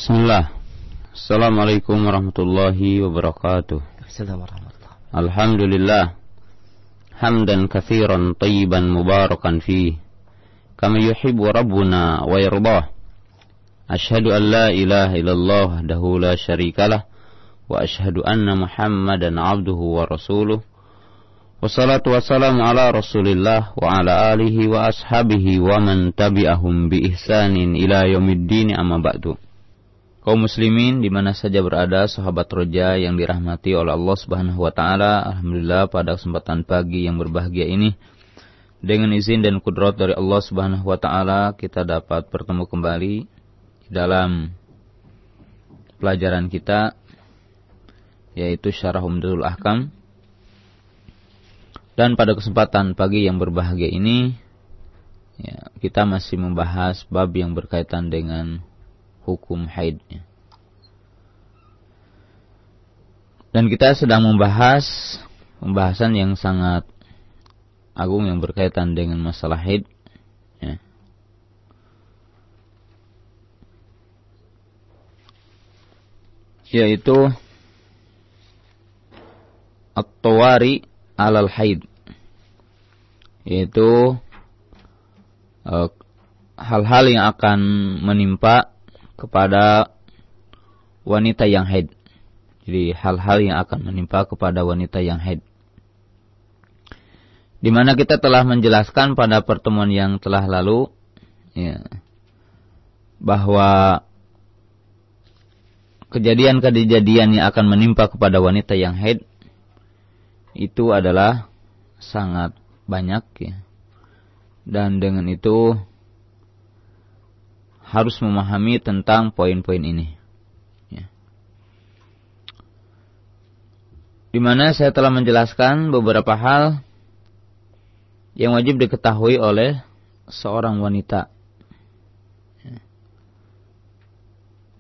Bismillah. Assalamualaikum warahmatullahi wabarakatuh. Alhamdulillah. Hamdan katsiran tayyiban mubarakan fih. Kama yuhibbu rabbuna wa yardah. Ashhadu an la ilaha illallah wahdahu la syarikalah wa ashhadu anna Muhammadan abduhu wa rasuluh. Wassalatu wassalamu ala Rasulillah wa ala alihi wa ashabihi wa man tabi'ahum bi ihsanin ila yaumiddin, amma ba'du. Kaum muslimin di mana saja berada, sahabat roja yang dirahmati oleh Allah Subhanahu wa taala, alhamdulillah pada kesempatan pagi yang berbahagia ini dengan izin dan kudrat dari Allah Subhanahu wa taala kita dapat bertemu kembali dalam pelajaran kita yaitu Syarah Umdatul Ahkam. Dan pada kesempatan pagi yang berbahagia ini kita masih membahas bab yang berkaitan dengan hukum haid. Dan kita sedang membahas pembahasan yang sangat agung yang berkaitan dengan masalah haid. Yaitu at-tawari alal haid. Yaitu hal-hal yang akan menimpa kepada wanita yang haid. Jadi hal-hal yang akan menimpa kepada wanita yang haid. Di mana kita telah menjelaskan pada pertemuan yang telah lalu bahwa kejadian-kejadian yang akan menimpa kepada wanita yang haid itu adalah sangat banyak Dan dengan itu harus memahami tentang poin-poin ini. Di mana saya telah menjelaskan beberapa hal yang wajib diketahui oleh seorang wanita.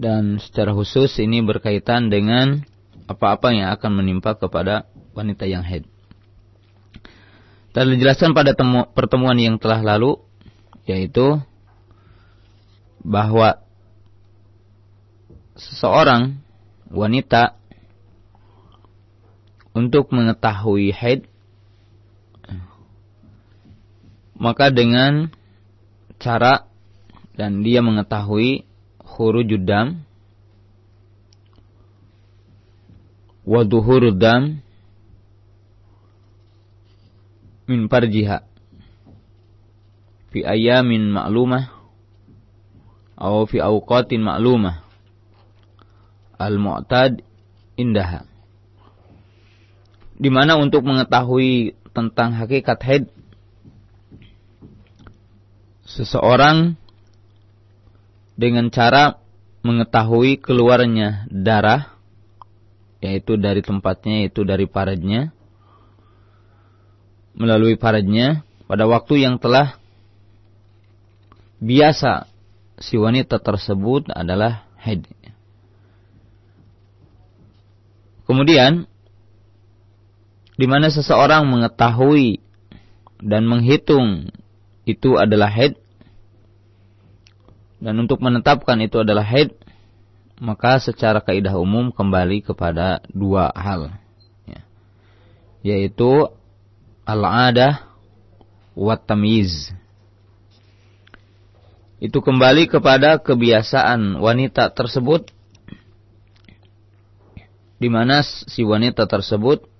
Dan secara khusus ini berkaitan dengan apa-apa yang akan menimpa kepada wanita yang haid. Telah dijelaskan pada pertemuan yang telah lalu, yaitu bahwa seseorang wanita untuk mengetahui haid maka dengan cara dan dia mengetahui khurujud dam wa duhurud dam min farjiha fi ayamin ma'lumah atau fi awqatin ma'lumah al-mu'tad indaha. Di mana untuk mengetahui tentang hakikat haid, seseorang dengan cara mengetahui keluarnya darah, yaitu dari tempatnya, yaitu dari paradnya, melalui paradnya pada waktu yang telah biasa si wanita tersebut adalah haid. Kemudian di mana seseorang mengetahui dan menghitung itu adalah haid, dan untuk menetapkan itu adalah haid, maka secara kaidah umum kembali kepada dua hal, yaitu al-'adah wa tamyiz. Itu kembali kepada kebiasaan wanita tersebut, di mana si wanita tersebut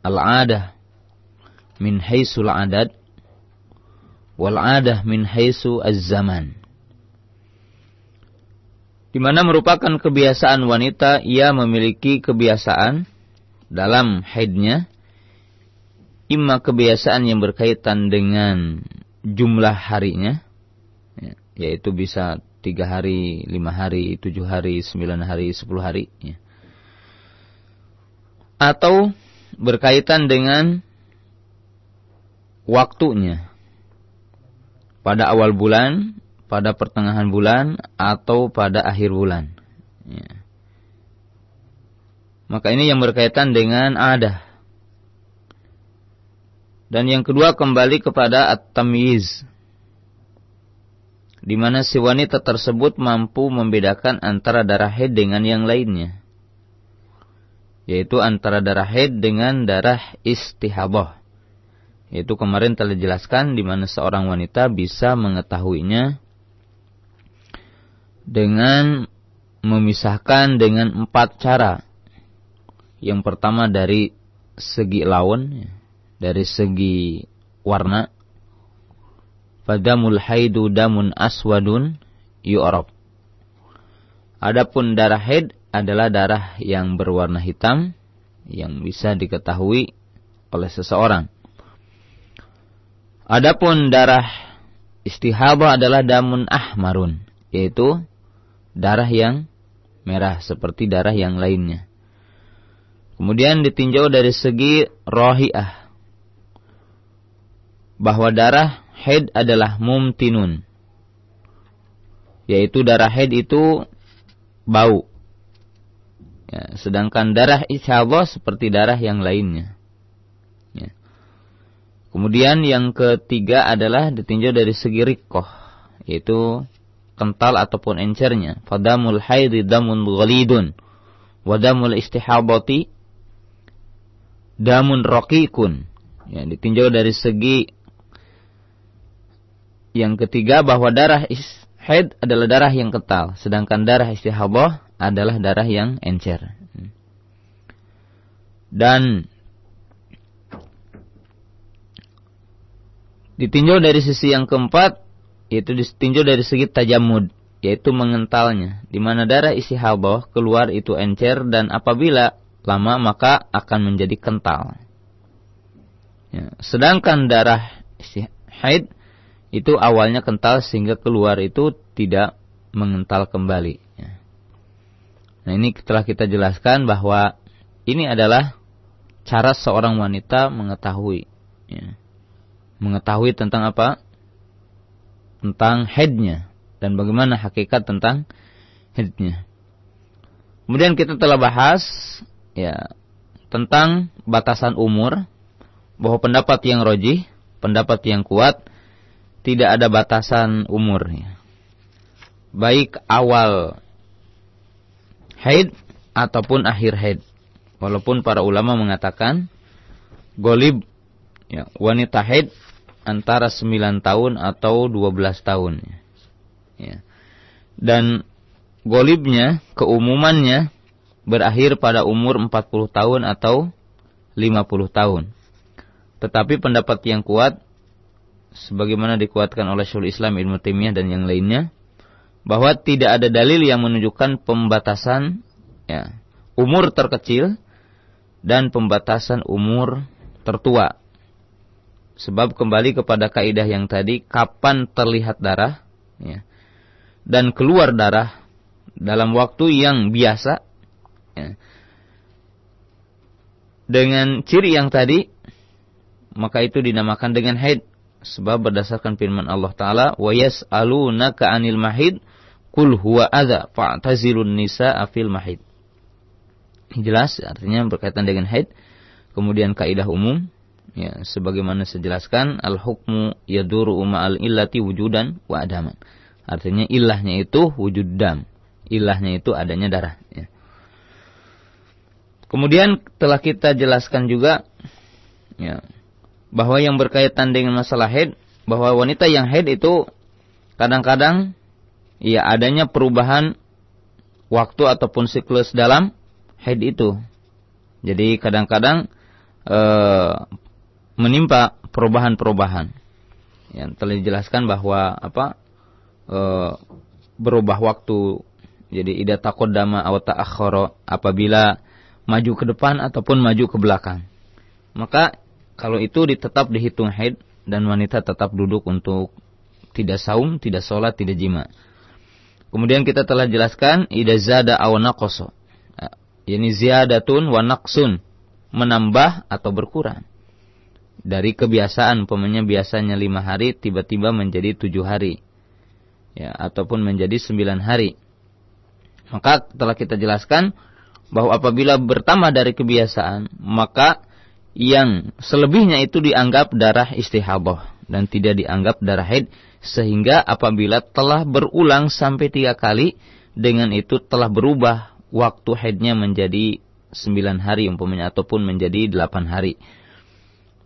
al-'adah min haisul 'adad wal 'adah min haisu az-zaman. Di mana merupakan kebiasaan wanita, ia memiliki kebiasaan dalam haidnya, imma kebiasaan yang berkaitan dengan jumlah harinya, yaitu bisa 3 hari, 5 hari, 7 hari, 9 hari, 10 hari, atau berkaitan dengan waktunya, pada awal bulan, pada pertengahan bulan, atau pada akhir bulan. Maka ini yang berkaitan dengan adah. Dan yang kedua kembali kepada at-tamyiz. di mana si wanita tersebut mampu membedakan antara darah haid dengan yang lainnya, yaitu antara darah haid dengan darah istihadah. Yaitu kemarin telah dijelaskan di mana seorang wanita bisa mengetahuinya dengan memisahkan dengan 4 cara. Yang pertama dari segi laun, dari segi warna. Fadamul haidu damun aswadun yu'rab. Adapun darah haid adalah darah yang berwarna hitam yang bisa diketahui oleh seseorang. Adapun darah istihadah adalah damun ahmarun, yaitu darah yang merah seperti darah yang lainnya. Kemudian ditinjau dari segi rohi'ah, bahwa darah haid adalah mumtinun, yaitu darah haid itu bau. Ya, sedangkan darah istihadah seperti darah yang lainnya. Ya. Kemudian yang ketiga adalah ditinjau dari segi riqqah, yaitu kental ataupun encernya. Fadamul haidhi damun ghalidun wa damul istihadati damun raqiqun. Ya, ditinjau dari segi yang ketiga bahwa darah haid adalah darah yang kental, sedangkan darah istihadah adalah darah yang encer. Dan ditinjau dari sisi yang keempat, yaitu ditinjau dari segi tajamud, yaitu mengentalnya, di mana darah istihadah keluar itu encer dan apabila lama maka akan menjadi kental. Ya, sedangkan darah haid itu awalnya kental sehingga keluar itu tidak mengental kembali. Ya. Nah, ini telah kita jelaskan bahwa ini adalah cara seorang wanita mengetahui. Ya. Mengetahui tentang apa? Tentang haidnya dan bagaimana hakikat tentang haidnya. Kemudian kita telah bahas ya tentang batasan umur, bahwa pendapat yang rajih, pendapat yang kuat, tidak ada batasan umur ya. Baik awal haid ataupun akhir haid. Walaupun para ulama mengatakan golib ya, wanita haid antara 9 tahun atau 12 tahun. Ya. Dan golibnya, keumumannya berakhir pada umur 40 tahun atau 50 tahun. Tetapi pendapat yang kuat, sebagaimana dikuatkan oleh Syekhul Islam Ibnu Taimiyah dan yang lainnya, bahwa tidak ada dalil yang menunjukkan pembatasan ya, umur terkecil dan pembatasan umur tertua. Sebab kembali kepada kaidah yang tadi, kapan terlihat darah ya, dan keluar darah dalam waktu yang biasa ya, dengan ciri yang tadi, maka itu dinamakan dengan haid. Sebab berdasarkan firman Allah Ta'ala, wa yas'alunaka 'anil mahid qul huwa adza fa'tazilun nisaa fil mahid. Jelas artinya berkaitan dengan haid. Kemudian kaidah umum ya, sebagaimana saya jelaskan, al-hukmu yaduru ma'al illati wujudan wa adaman. Artinya ilahnya itu wujud dam, ilahnya itu adanya darah ya. Kemudian telah kita jelaskan juga ya, bahwa yang berkaitan dengan masalah haid, bahwa wanita yang haid itu kadang-kadang ya adanya perubahan waktu ataupun siklus dalam haid itu. Jadi kadang-kadang menimpa perubahan-perubahan. Yang telah dijelaskan bahwa berubah waktu. Jadi idza taqaddama aw ta'akhkhara, apabila maju ke depan ataupun maju ke belakang. Maka kalau itu tetap dihitung haid dan wanita tetap duduk untuk tidak saum, tidak sholat, tidak jima. Kemudian kita telah jelaskan idza zada aw naqasa. Yani ziyadatun wa naqsun, menambah atau berkurang. Dari kebiasaan, umpamanya biasanya 5 hari tiba-tiba menjadi 7 hari. Ya, ataupun menjadi 9 hari. Maka telah kita jelaskan bahwa apabila bertambah dari kebiasaan, maka yang selebihnya itu dianggap darah istihadah. dan tidak dianggap darah haid, sehingga apabila telah berulang sampai 3 kali, dengan itu telah berubah waktu haidnya menjadi 9 hari umpamanya, ataupun menjadi 8 hari.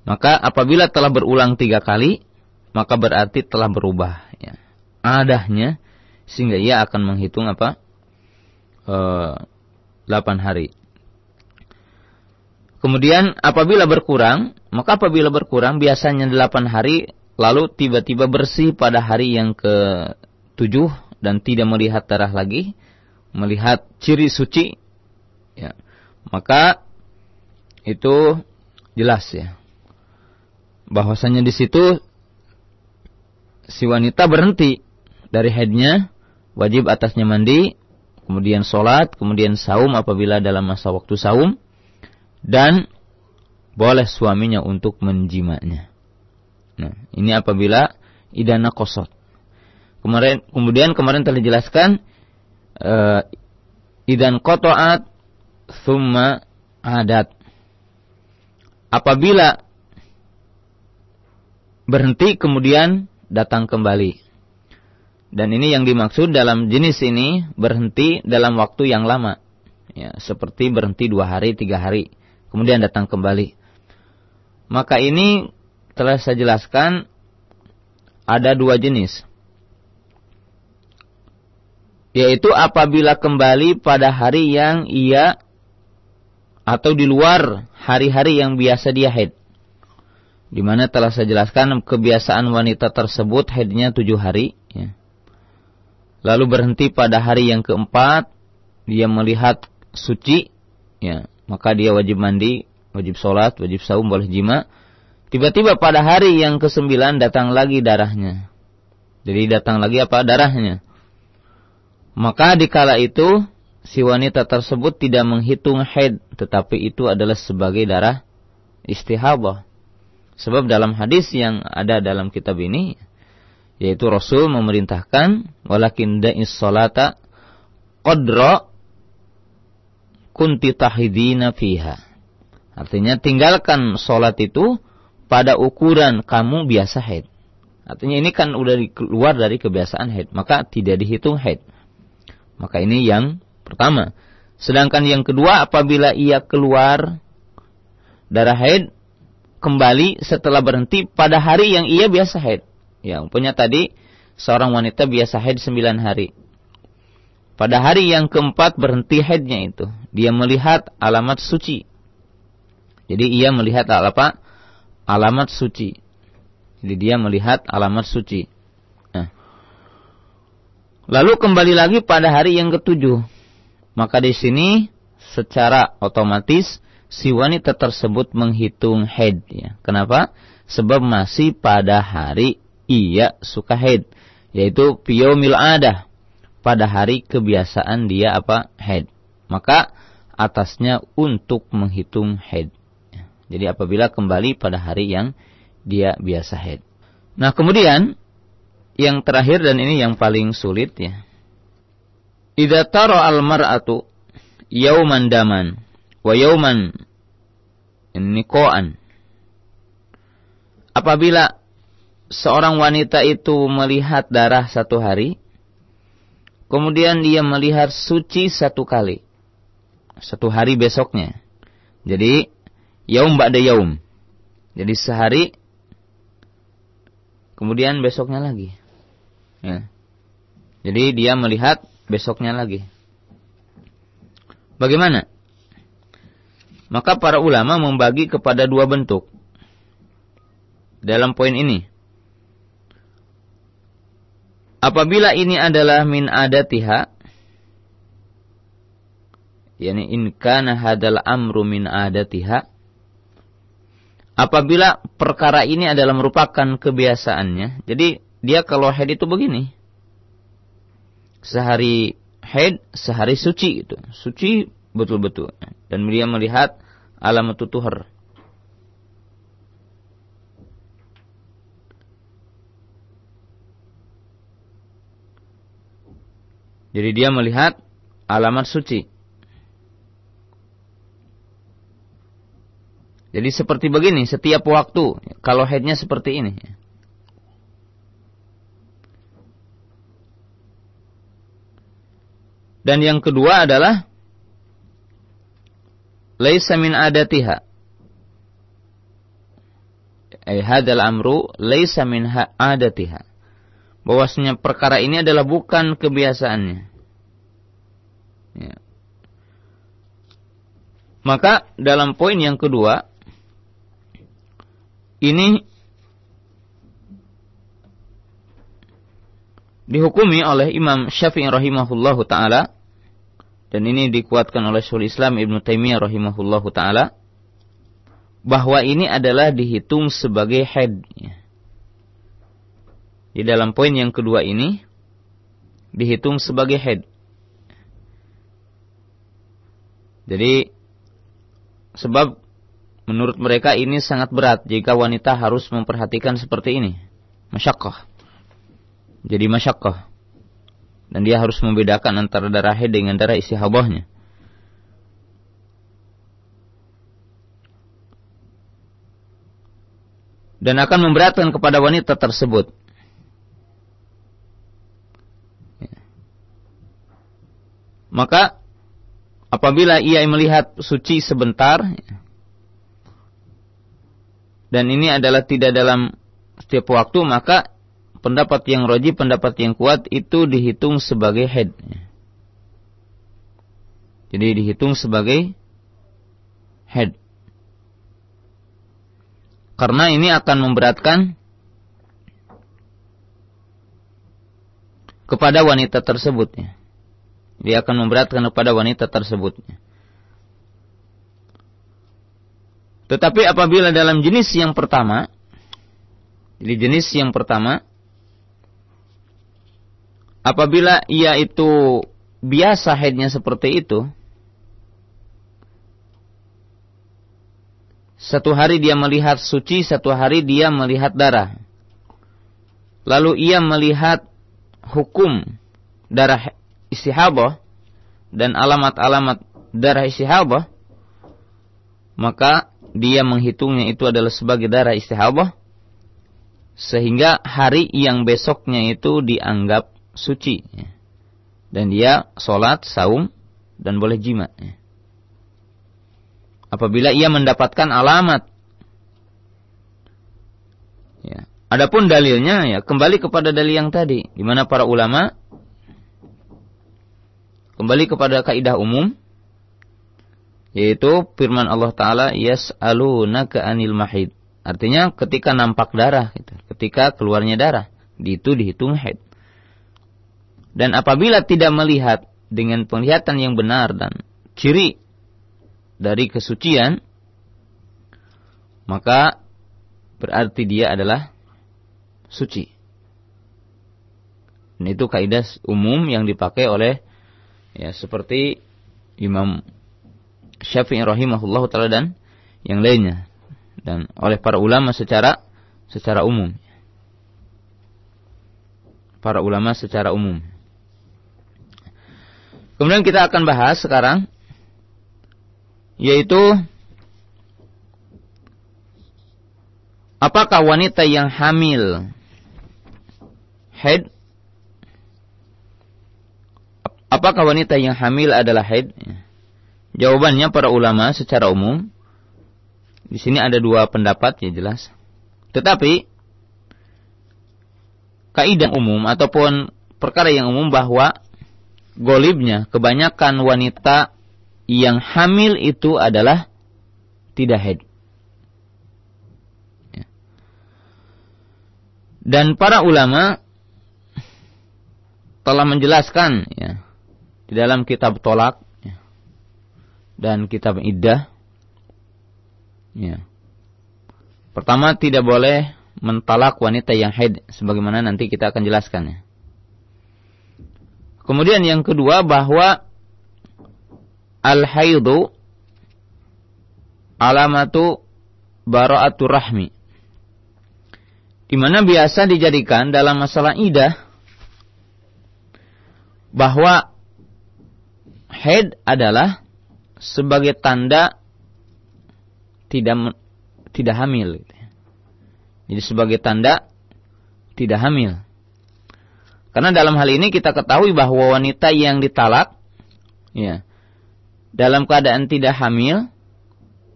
Maka apabila telah berulang 3 kali, maka berarti telah berubah ya, adahnya, sehingga ia akan menghitung 8 hari. Kemudian apabila berkurang, maka apabila berkurang biasanya 8 hari, lalu tiba-tiba bersih pada hari yang ke-7 dan tidak melihat darah lagi, melihat ciri suci, ya, maka itu jelas ya, bahwasanya di situ si wanita berhenti dari haidnya, wajib atasnya mandi, kemudian sholat, kemudian saum apabila dalam masa waktu saum, dan boleh suaminya untuk menjimanya. Nah, ini apabila idana qasad. Kemudian kemarin telah dijelaskan idan qata'at thumma adat. Apabila berhenti kemudian datang kembali. Dan ini yang dimaksud dalam jenis ini, berhenti dalam waktu yang lama. Ya, seperti berhenti 2 hari, 3 hari, kemudian datang kembali. Maka ini telah saya jelaskan ada 2 jenis. Yaitu apabila kembali pada hari yang ia, atau di luar hari-hari yang biasa dia haid. Di mana telah saya jelaskan kebiasaan wanita tersebut haidnya 7 hari. Ya. Lalu berhenti pada hari yang ke-4, dia melihat suci, ya, maka dia wajib mandi, wajib sholat, wajib saum, boleh jima. Tiba-tiba pada hari yang ke-9 datang lagi darahnya. Jadi datang lagi darahnya. Maka dikala itu si wanita tersebut tidak menghitung haid, tetapi itu adalah sebagai darah istihadah. Sebab dalam hadis yang ada dalam kitab ini, yaitu Rasul memerintahkan, walakin da'is sholata qadra kunti tahidina fiha. Artinya tinggalkan sholat itu pada ukuran kamu biasa haid. Artinya ini kan udah keluar dari kebiasaan haid, maka tidak dihitung haid. Maka ini yang pertama. Sedangkan yang kedua, apabila ia keluar darah haid kembali setelah berhenti pada hari yang ia biasa haid. Ya, umpamanya tadi seorang wanita biasa haid 9 hari. Pada hari yang ke-4 berhenti haidnya itu, dia melihat alamat suci. Jadi ia melihat apa? Alamat suci. Jadi dia melihat alamat suci. Nah. Lalu kembali lagi pada hari yang ke-7. Maka di sini secara otomatis si wanita tersebut menghitung haid. Ya. Kenapa? Sebab masih pada hari ia suka haid, yaitu yaumil adah, pada hari kebiasaan dia haid. Maka atasnya untuk menghitung haid. Jadi apabila kembali pada hari yang dia biasa haid. Nah, kemudian yang terakhir dan ini yang paling sulit ya. Idza tara al-mar'atu yauman daman wa yauman niqaan. Apabila seorang wanita itu melihat darah 1 hari, kemudian dia melihat suci 1 kali, 1 hari besoknya. Jadi yaum ba'da yaum. Jadi sehari, kemudian besoknya lagi. Ya. Jadi dia melihat besoknya lagi. Bagaimana? Maka para ulama membagi kepada 2 bentuk dalam poin ini. Apabila ini adalah min adatiha, yakni in kana hadal amru min adatiha, apabila perkara ini adalah merupakan kebiasaannya, jadi dia kalau haid itu begini, sehari haid, sehari suci itu, suci betul-betul, dan dia melihat alamat tuhur. Jadi dia melihat alamat suci. Jadi seperti begini setiap waktu, kalau haidnya seperti ini. Dan yang kedua adalah laisa min adatiha. Hadzal amru laisa min adatiha. Bahwasanya perkara ini adalah bukan kebiasaannya. Ya. Maka dalam poin yang kedua ini dihukumi oleh Imam Syafi'i rahimahullahu ta'ala, dan ini dikuatkan oleh Syekhul Islam Ibnu Taimiyah rahimahullahu ta'ala, bahwa ini adalah dihitung sebagai haid. Di dalam poin yang kedua ini dihitung sebagai haid. Jadi sebab menurut mereka ini sangat berat jika wanita harus memperhatikan seperti ini. Masyaqqah. Jadi masyaqqah. Dan dia harus membedakan antara darah haid dengan darah istihadahnya. Dan akan memberatkan kepada wanita tersebut. Maka apabila ia melihat suci sebentar, dan ini adalah tidak dalam setiap waktu, maka pendapat yang rajih, pendapat yang kuat itu dihitung sebagai haid. Jadi dihitung sebagai haid. Karena ini akan memberatkan kepada wanita tersebut. Dia akan memberatkan kepada wanita tersebut. Tetapi apabila dalam jenis yang pertama, jadi jenis yang pertama, apabila ia itu biasa haidnya seperti itu, satu hari dia melihat suci, satu hari dia melihat darah. Lalu ia melihat hukum darah istihadah dan alamat-alamat darah istihadah, maka dia menghitungnya itu adalah sebagai darah istihadah, sehingga hari yang besoknya itu dianggap suci. Dan dia sholat, saum, dan boleh jima. Apabila ia mendapatkan alamat. Ya. Adapun dalilnya, ya kembali kepada dalil yang tadi, di mana para ulama kembali kepada kaidah umum, yaitu firman Allah Ta'ala, yas'alunaka anil mahid. Artinya ketika nampak darah, ketika keluarnya darah, itu dihitung haid. Dan apabila tidak melihat dengan penglihatan yang benar dan ciri dari kesucian, maka berarti dia adalah suci. Dan itu kaidah umum yang dipakai oleh, ya seperti Imam Syafi'i rahimahullah ta'ala dan yang lainnya, dan oleh para ulama secara umum. Para ulama secara umum. Kemudian kita akan bahas sekarang, yaitu apakah wanita yang hamil haid? Apakah wanita yang hamil adalah haid? Jawabannya para ulama secara umum, di sini ada dua pendapat, ya jelas. Tetapi kaidah umum ataupun perkara yang umum bahwa golibnya kebanyakan wanita yang hamil itu adalah tidak haid. Dan para ulama telah menjelaskan, ya, di dalam kitab tolak, ya, dan kitab iddah, ya. Pertama, tidak boleh mentalak wanita yang haid, sebagaimana nanti kita akan jelaskannya. Kemudian yang kedua, bahwa al-haidu alamatu bara'atur rahmi, di mana biasa dijadikan dalam masalah iddah bahwa haid adalah sebagai tanda tidak hamil. Jadi sebagai tanda tidak hamil. Karena dalam hal ini kita ketahui bahwa wanita yang ditalak ya, dalam keadaan tidak hamil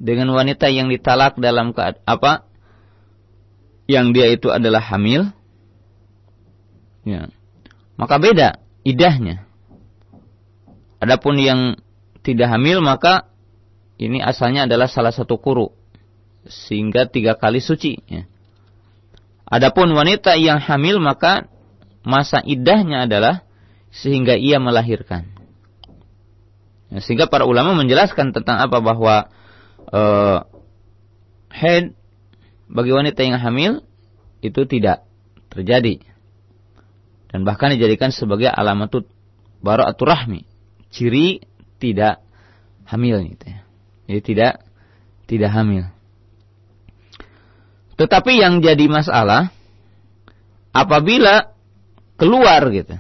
dengan wanita yang ditalak dalam keadaan yang dia itu adalah hamil, ya, maka beda iddahnya. Adapun yang tidak hamil maka ini asalnya adalah salah satu quru sehingga 3 kali suci, ya. Adapun wanita yang hamil maka masa iddahnya adalah sehingga ia melahirkan. Ya, sehingga para ulama menjelaskan tentang apa bahwa haid bagi wanita yang hamil itu tidak terjadi dan bahkan dijadikan sebagai alamatut bara'atur rahmi, ciri tidak hamil gitu ya. Jadi tidak hamil. Tetapi yang jadi masalah apabila keluar gitu.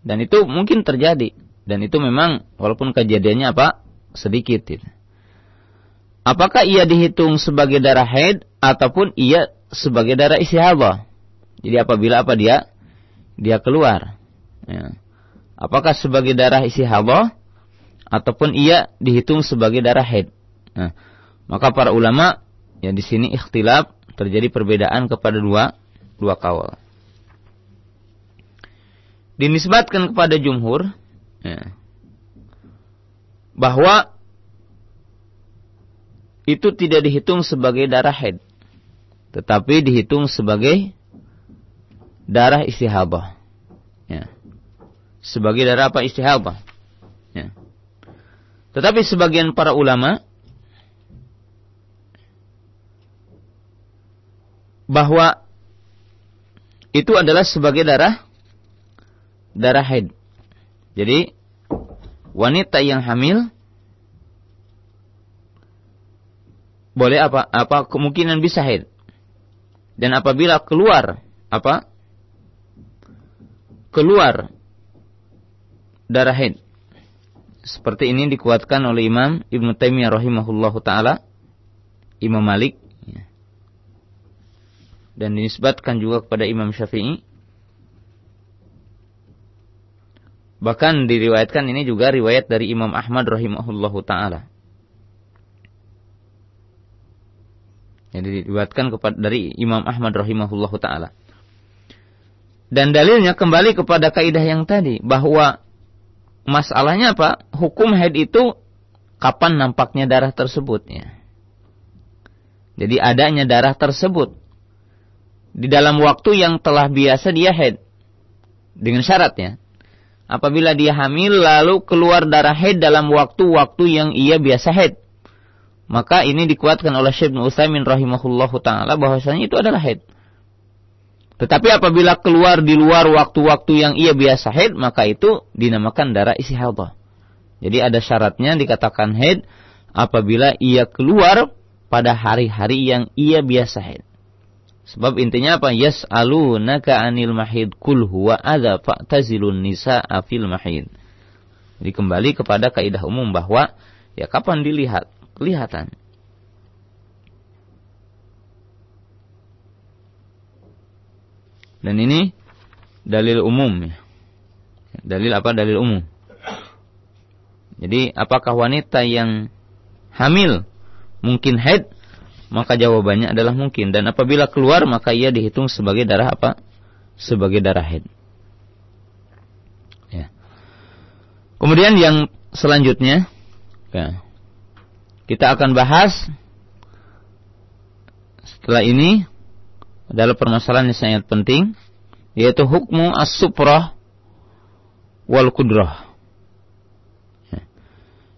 Dan itu mungkin terjadi dan itu memang walaupun kejadiannya sedikit gitu. Apakah ia dihitung sebagai darah haid ataupun ia sebagai darah istihadah? Jadi apabila dia keluar, ya. Apakah sebagai darah istihadah ataupun ia dihitung sebagai darah haid? Nah, maka para ulama ya di sini ikhtilaf, terjadi perbedaan kepada dua kaul. Dinisbatkan kepada jumhur, ya, bahwa itu tidak dihitung sebagai darah haid, tetapi dihitung sebagai darah istihadah. Ya. Sebagai darah istihadah. Ya. Tetapi sebagian para ulama bahwa itu adalah sebagai darah haid. Jadi wanita yang hamil boleh kemungkinan bisa haid. Dan apabila keluar darah haid, seperti ini dikuatkan oleh Imam Ibnu Taimiyah rahimahullahu taala, Imam Malik, dan dinisbatkan juga kepada Imam Syafi'i. Bahkan diriwayatkan ini juga riwayat dari Imam Ahmad rahimahullahu taala. Jadi diriwayatkan dari Imam Ahmad rahimahullahu taala. Dan dalilnya kembali kepada kaidah yang tadi, bahwa masalahnya hukum haid itu kapan nampaknya darah tersebut, ya. Jadi adanya darah tersebut di dalam waktu yang telah biasa dia haid. Dengan syaratnya, apabila dia hamil lalu keluar darah haid dalam waktu-waktu yang ia biasa haid, maka ini dikuatkan oleh Syekh Ibnu Utsaimin rahimahullahu taala bahwasanya itu adalah haid. Tetapi apabila keluar di luar waktu-waktu yang ia biasa haid, maka itu dinamakan darah istihadah. Jadi ada syaratnya dikatakan haid apabila ia keluar pada hari-hari yang ia biasa haid. Sebab intinya Yas'alunaka 'anil mahid qul huwa adza fa'tazilun nisaa fil mahid. Jadi kembali kepada kaidah umum bahwa ya kapan kelihatan. Dan ini dalil umum, ya. Dalil umum. Jadi apakah wanita yang hamil mungkin haid? Maka jawabannya adalah mungkin. Dan apabila keluar maka ia dihitung sebagai darah Sebagai darah haid. Ya. Kemudian yang selanjutnya, ya, kita akan bahas setelah ini adalah permasalahan yang sangat penting, yaitu hukmu as-suprah wal kudrah.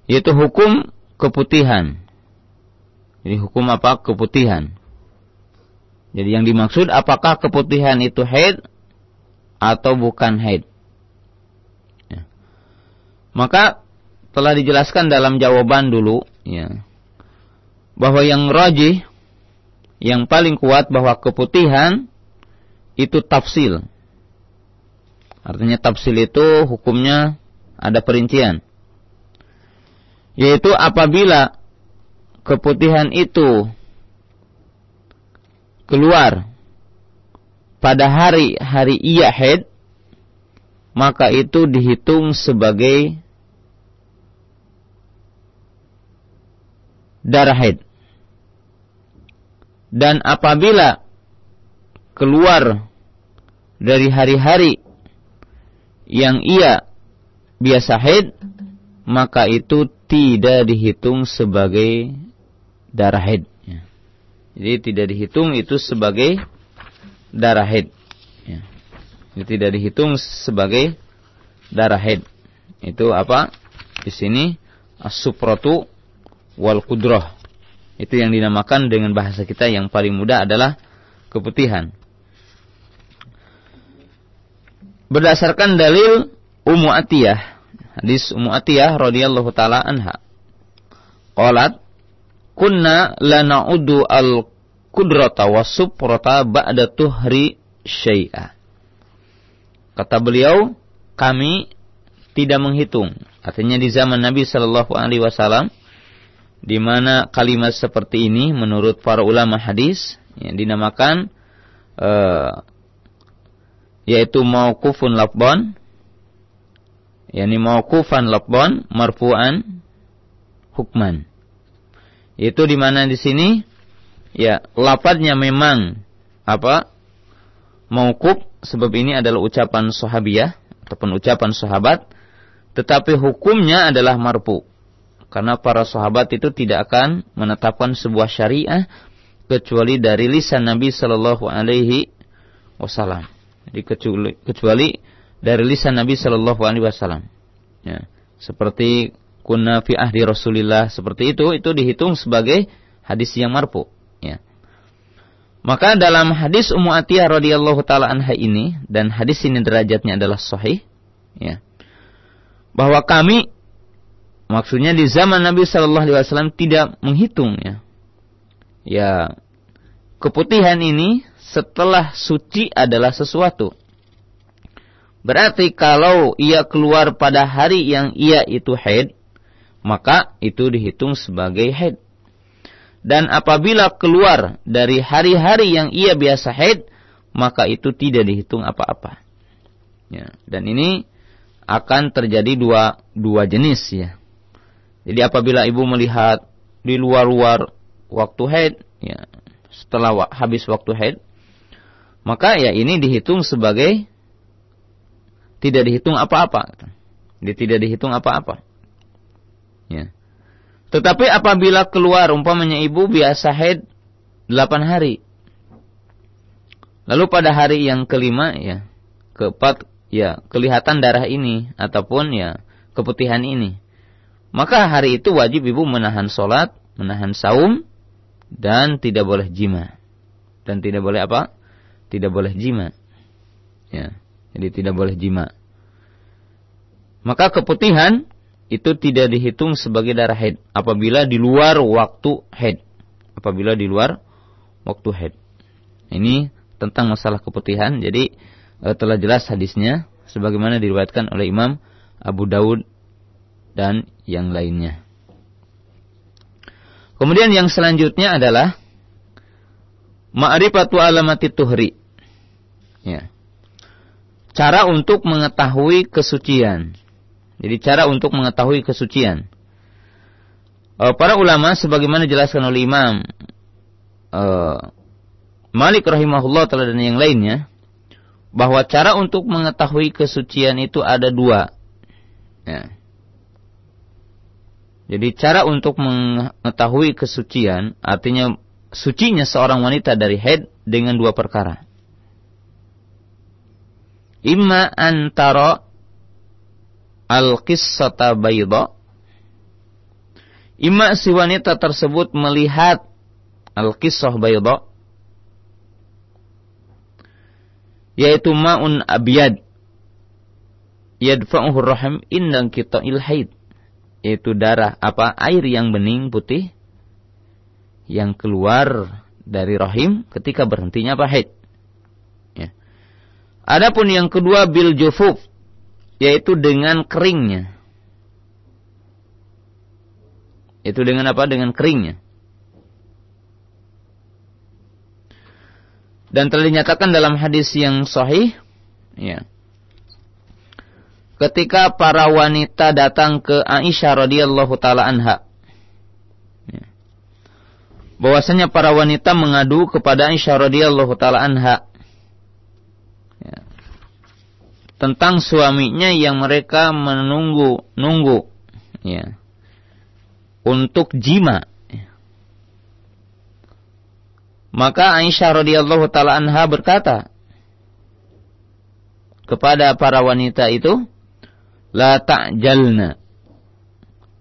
Yaitu hukum keputihan. Jadi hukum keputihan. Jadi yang dimaksud apakah keputihan itu haid atau bukan haid. Ya. Maka telah dijelaskan dalam jawaban dulu, ya, bahwa yang rajih, yang paling kuat bahwa keputihan itu tafsil. Artinya tafsil itu hukumnya ada perincian. Yaitu apabila keputihan itu keluar pada hari ia haid, maka itu dihitung sebagai darah haid. Dan apabila keluar dari hari-hari yang ia biasa haid, maka itu tidak dihitung sebagai darah haid. Jadi tidak dihitung itu sebagai darah haid. Jadi tidak dihitung sebagai darah haid. Itu apa? Di sini as-sufratu wal qudrah. Itu yang dinamakan dengan bahasa kita yang paling mudah adalah keputihan. Berdasarkan dalil Ummu Atiyah, hadis Ummu Atiyah radhiyallahu taala anha, qalat kunna la na'uddu al-qudrata was-sufrata ba'da tuhri syai'a. Kata beliau, kami tidak menghitung. Artinya di zaman Nabi sallallahu alaihi wasallam, di mana kalimat seperti ini menurut para ulama hadis yang dinamakan yaitu mauqufun lafdhan, yakni mauqufan lafdhan marfu'an hukman. Itu di mana di sini ya lafadznya memang apa? Mauquf, sebab ini adalah ucapan sahabiyah ataupun ucapan sahabat, tetapi hukumnya adalah marfu. Karena para sahabat itu tidak akan menetapkan sebuah syariah kecuali dari lisan Nabi sallallahu alaihi wasallam. Jadi kecuali dari lisan Nabi sallallahu alaihi wasallam. Ya, seperti kunna fi ahdi Rasulillah, seperti itu dihitung sebagai hadis yang marfu, ya. Maka dalam hadis Ummu Atiyah radhiyallahu taala anha ini, dan hadis ini derajatnya adalah sahih, ya. Bahwa kami, maksudnya di zaman Nabi sallallahu alaihi wasallam tidak menghitung, ya. Ya, keputihan ini setelah suci adalah sesuatu. Berarti kalau ia keluar pada hari yang ia itu haid, maka itu dihitung sebagai haid. Dan apabila keluar dari hari-hari yang ia biasa haid, maka itu tidak dihitung apa-apa. Ya, dan ini akan terjadi dua jenis, ya. Jadi apabila ibu melihat di luar waktu haid, ya, setelah habis waktu haid, maka ya ini dihitung sebagai tidak dihitung apa-apa. Jadi tidak dihitung apa-apa. Ya. Tetapi apabila keluar, umpamanya ibu biasa haid 8 hari. Lalu pada hari yang kelima, ya, keempat, ya, kelihatan darah ini ataupun ya keputihan ini. Maka hari itu wajib ibu menahan sholat, menahan saum, dan tidak boleh jima. Dan tidak boleh apa? Tidak boleh jima. Ya, jadi tidak boleh jima. Maka keputihan itu tidak dihitung sebagai darah haid apabila di luar waktu haid. Apabila di luar waktu haid. Ini tentang masalah keputihan. Jadi telah jelas hadisnya sebagaimana diriwayatkan oleh Imam Abu Daud dan yang lainnya. Kemudian yang selanjutnya adalah ma'rifatu alamati tuhri. Ya. Cara untuk mengetahui kesucian. Jadi cara untuk mengetahui kesucian. Para ulama sebagaimana dijelaskan oleh Imam Malik rahimahullah ta'ala dan yang lainnya, bahwa cara untuk mengetahui kesucian itu ada dua. Ya. Jadi cara untuk mengetahui kesucian, artinya sucinya seorang wanita dari haid dengan dua perkara. Imma antara al-qissata bayda, imma si wanita tersebut melihat al-qissah bayda, yaitu ma'un abyad yadfa'uhu rahim indan qita'il haid, yaitu darah air yang bening putih yang keluar dari rahim ketika berhentinya haid. Ya. Adapun yang kedua bil jufuf, yaitu dengan keringnya. Itu dengan apa? Dengan keringnya. Dan telah dinyatakan dalam hadis yang sahih, ya, ketika para wanita datang ke Aisyah radhiyallahu taala anha, ya, bahwasanya para wanita mengadu kepada Aisyah radhiyallahu taala anha tentang suaminya yang mereka menunggu untuk jima. Maka Aisyah radhiyallahu taala anha berkata kepada para wanita itu, la ta'jalna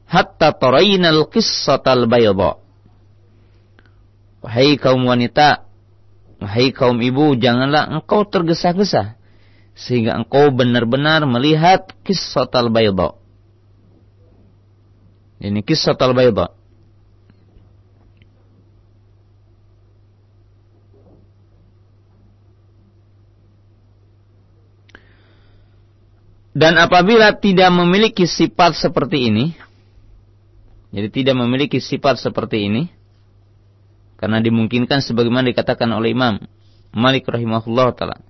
hatta taraynal qissatal bayda. Wahai kaum wanita, wahai kaum ibu, janganlah engkau tergesa-gesa sehingga engkau benar-benar melihat qissatal bayda. Ini qissatal bayda. Dan apabila tidak memiliki sifat seperti ini, jadi tidak memiliki sifat seperti ini, karena dimungkinkan sebagaimana dikatakan oleh Imam Malik rahimahullah ta'ala.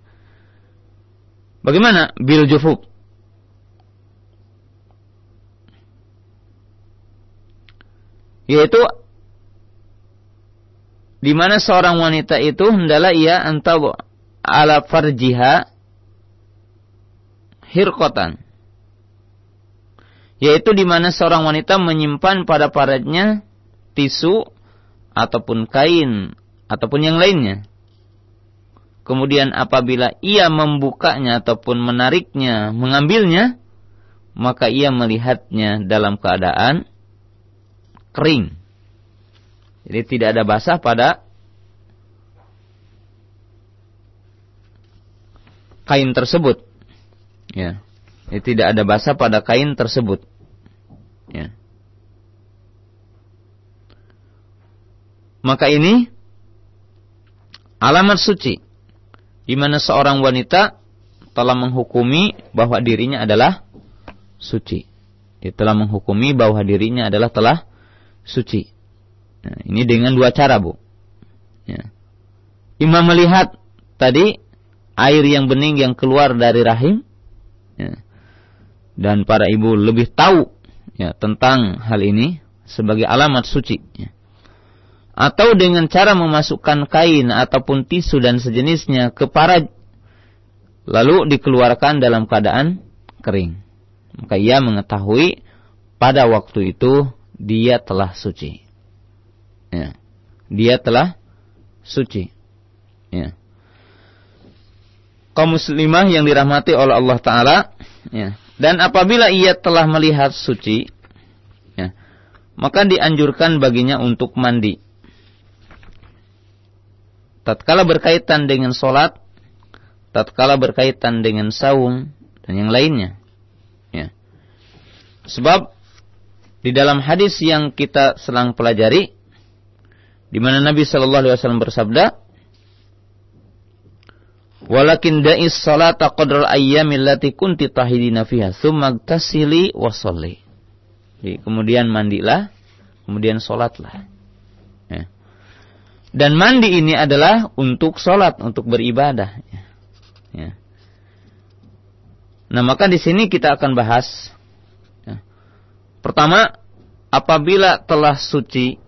Bagaimana bil jufub? Yaitu di mana seorang wanita itu hendaklah ia antabu ala farjiha hirqatan, yaitu di mana seorang wanita menyimpan pada paratnya tisu ataupun kain ataupun yang lainnya. Kemudian apabila ia membukanya ataupun menariknya, mengambilnya, maka ia melihatnya dalam keadaan kering. Jadi tidak ada basah pada kain tersebut. Ya, tidak ada basah pada kain tersebut. Ya. Maka ini alamat suci, di mana seorang wanita telah menghukumi bahwa dirinya adalah suci. Dia telah menghukumi bahwa dirinya adalah telah suci. Nah, ini dengan dua cara, Bu. Ya. Imam melihat tadi air yang bening yang keluar dari rahim. Ya. Dan para ibu lebih tahu tentang hal ini sebagai alamat suci. Ya. Atau dengan cara memasukkan kain ataupun tisu dan sejenisnya ke parat, lalu dikeluarkan dalam keadaan kering. Maka ia mengetahui pada waktu itu dia telah suci. Ya. Dia telah suci. Ya. Kaum muslimah yang dirahmati oleh Allah Ta'ala, ya. Dan apabila ia telah melihat suci, ya, maka dianjurkan baginya untuk mandi. Tatkala berkaitan dengan sholat, tatkala berkaitan dengan saum, dan yang lainnya. Ya. Sebab di dalam hadis yang kita sedang pelajari, di mana Nabi Shallallahu Alaihi Wasallam bersabda, walakin da'is salata qadral ayyamil lati kunti tahidina fiha tsumma tasili wa sholli. Kemudian mandilah, kemudian salatlah. Ya. Dan mandi ini adalah untuk salat, untuk beribadah. Ya. Nah, maka di sini kita akan bahas. Ya. Pertama, apabila telah suci,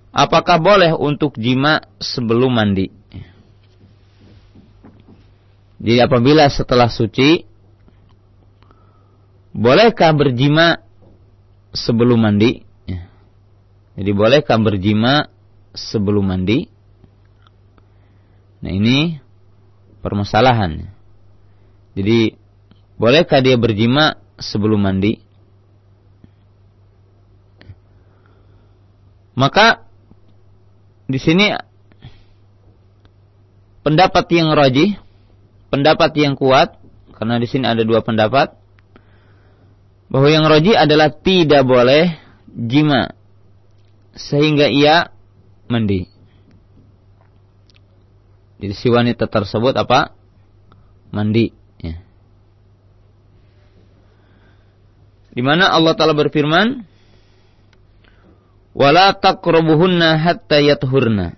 apakah boleh untuk jima sebelum mandi? Jadi apabila setelah suci, bolehkah berjima sebelum mandi? Jadi bolehkah berjima sebelum mandi? Nah, ini permasalahan. Jadi bolehkah dia berjima sebelum mandi? Maka di sini pendapat yang rajih, pendapat yang kuat, karena di sini ada dua pendapat, bahwa yang rajih adalah tidak boleh jima sehingga ia mandi. Jadi si wanita tersebut apa? Mandi. Ya. Di mana Allah Ta'ala berfirman, wala taqrabuhunna hatta yatuhurna.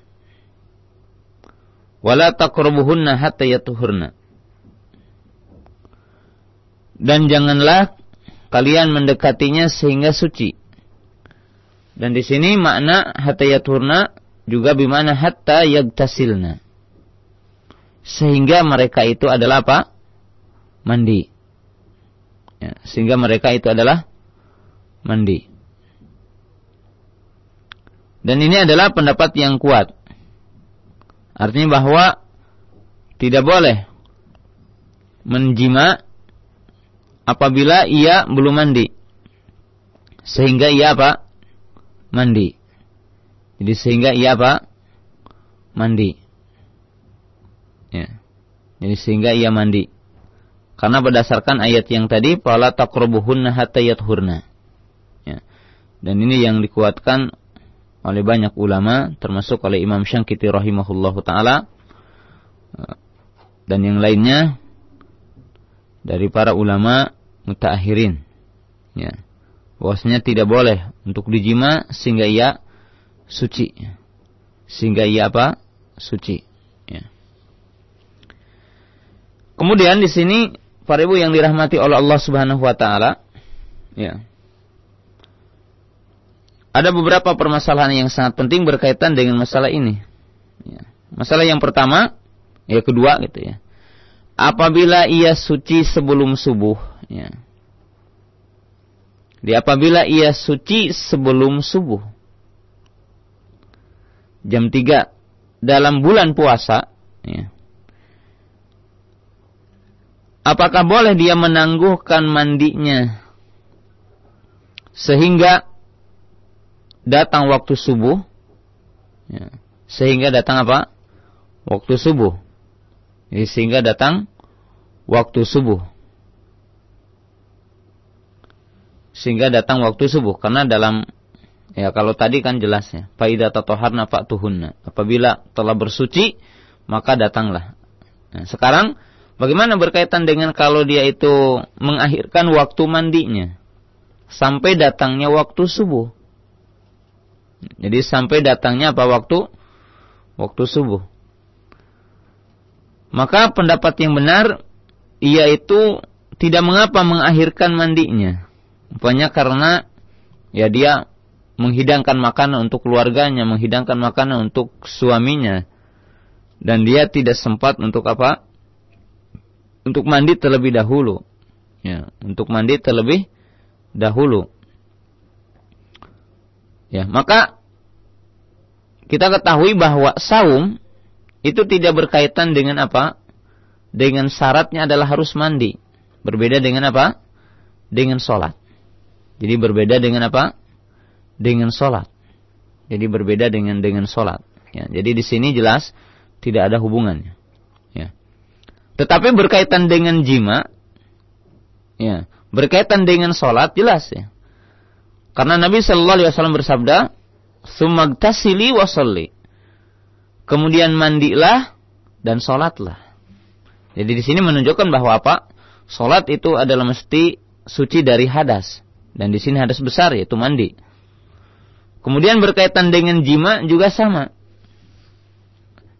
Wala taqrabuhunna hatta yatuhurna. Dan janganlah kalian mendekatinya sehingga suci. Dan di sini makna hatta yathurna juga bimana hatta yagtasilna. Sehingga mereka itu adalah apa? Mandi. Ya, sehingga mereka itu adalah mandi. Dan ini adalah pendapat yang kuat. Artinya bahwa tidak boleh menjima apabila ia belum mandi. Sehingga ia apa? Mandi. Jadi sehingga ia apa? Mandi. Ya. Jadi sehingga ia mandi. Karena berdasarkan ayat yang tadi, fala taqrabuhunna hatta yathurna. Ya. Dan ini yang dikuatkan oleh banyak ulama, termasuk oleh Imam Syangkiti rahimahullahu taala dan yang lainnya dari para ulama mutaakhirin. Ya. Bahwasanya tidak boleh untuk dijima sehingga ia suci. Sehingga ia apa? Suci. Ya. Kemudian di sini para ibu yang dirahmati oleh Allah Subhanahu wa taala, ya. Ada beberapa permasalahan yang sangat penting berkaitan dengan masalah ini. Ya. Masalah yang pertama, ya kedua gitu ya. Apabila ia suci sebelum subuh, ya. Apabila ia suci sebelum subuh, jam 3 dalam bulan puasa, ya. Apakah boleh dia menangguhkan mandinya sehingga datang waktu subuh, ya. Sehingga datang apa? Waktu subuh. Jadi sehingga datang waktu subuh. Sehingga datang waktu subuh. Karena dalam, ya kalau tadi kan jelasnya, fa idza tatahharna fa'tuhunna. Apabila telah bersuci, maka datanglah. Nah, sekarang bagaimana berkaitan dengan kalau dia itu mengakhirkan waktu mandinya sampai datangnya waktu subuh? Jadi sampai datangnya apa waktu? Waktu subuh. Maka pendapat yang benar, ia itu tidak mengapa mengakhirkan mandinya. Rupanya karena ya dia menghidangkan makanan untuk keluarganya, menghidangkan makanan untuk suaminya. Dan dia tidak sempat untuk apa? Untuk mandi terlebih dahulu. Ya, untuk mandi terlebih dahulu. Ya, maka kita ketahui bahwa saum itu tidak berkaitan dengan apa? Dengan syaratnya adalah harus mandi. Berbeda dengan apa? Dengan sholat. Jadi berbeda dengan apa? Dengan sholat. Jadi berbeda dengan sholat. Ya, jadi di sini jelas tidak ada hubungannya. Ya. Tetapi berkaitan dengan jima, ya, berkaitan dengan sholat jelas ya. Karena Nabi sallallahu alaihi wasallam bersabda, "Tsumagtasili wa sholli." Kemudian mandilah dan salatlah. Jadi di sini menunjukkan bahwa apa? Salat itu adalah mesti suci dari hadas. Dan di sini hadas besar yaitu mandi. Kemudian berkaitan dengan jima juga sama.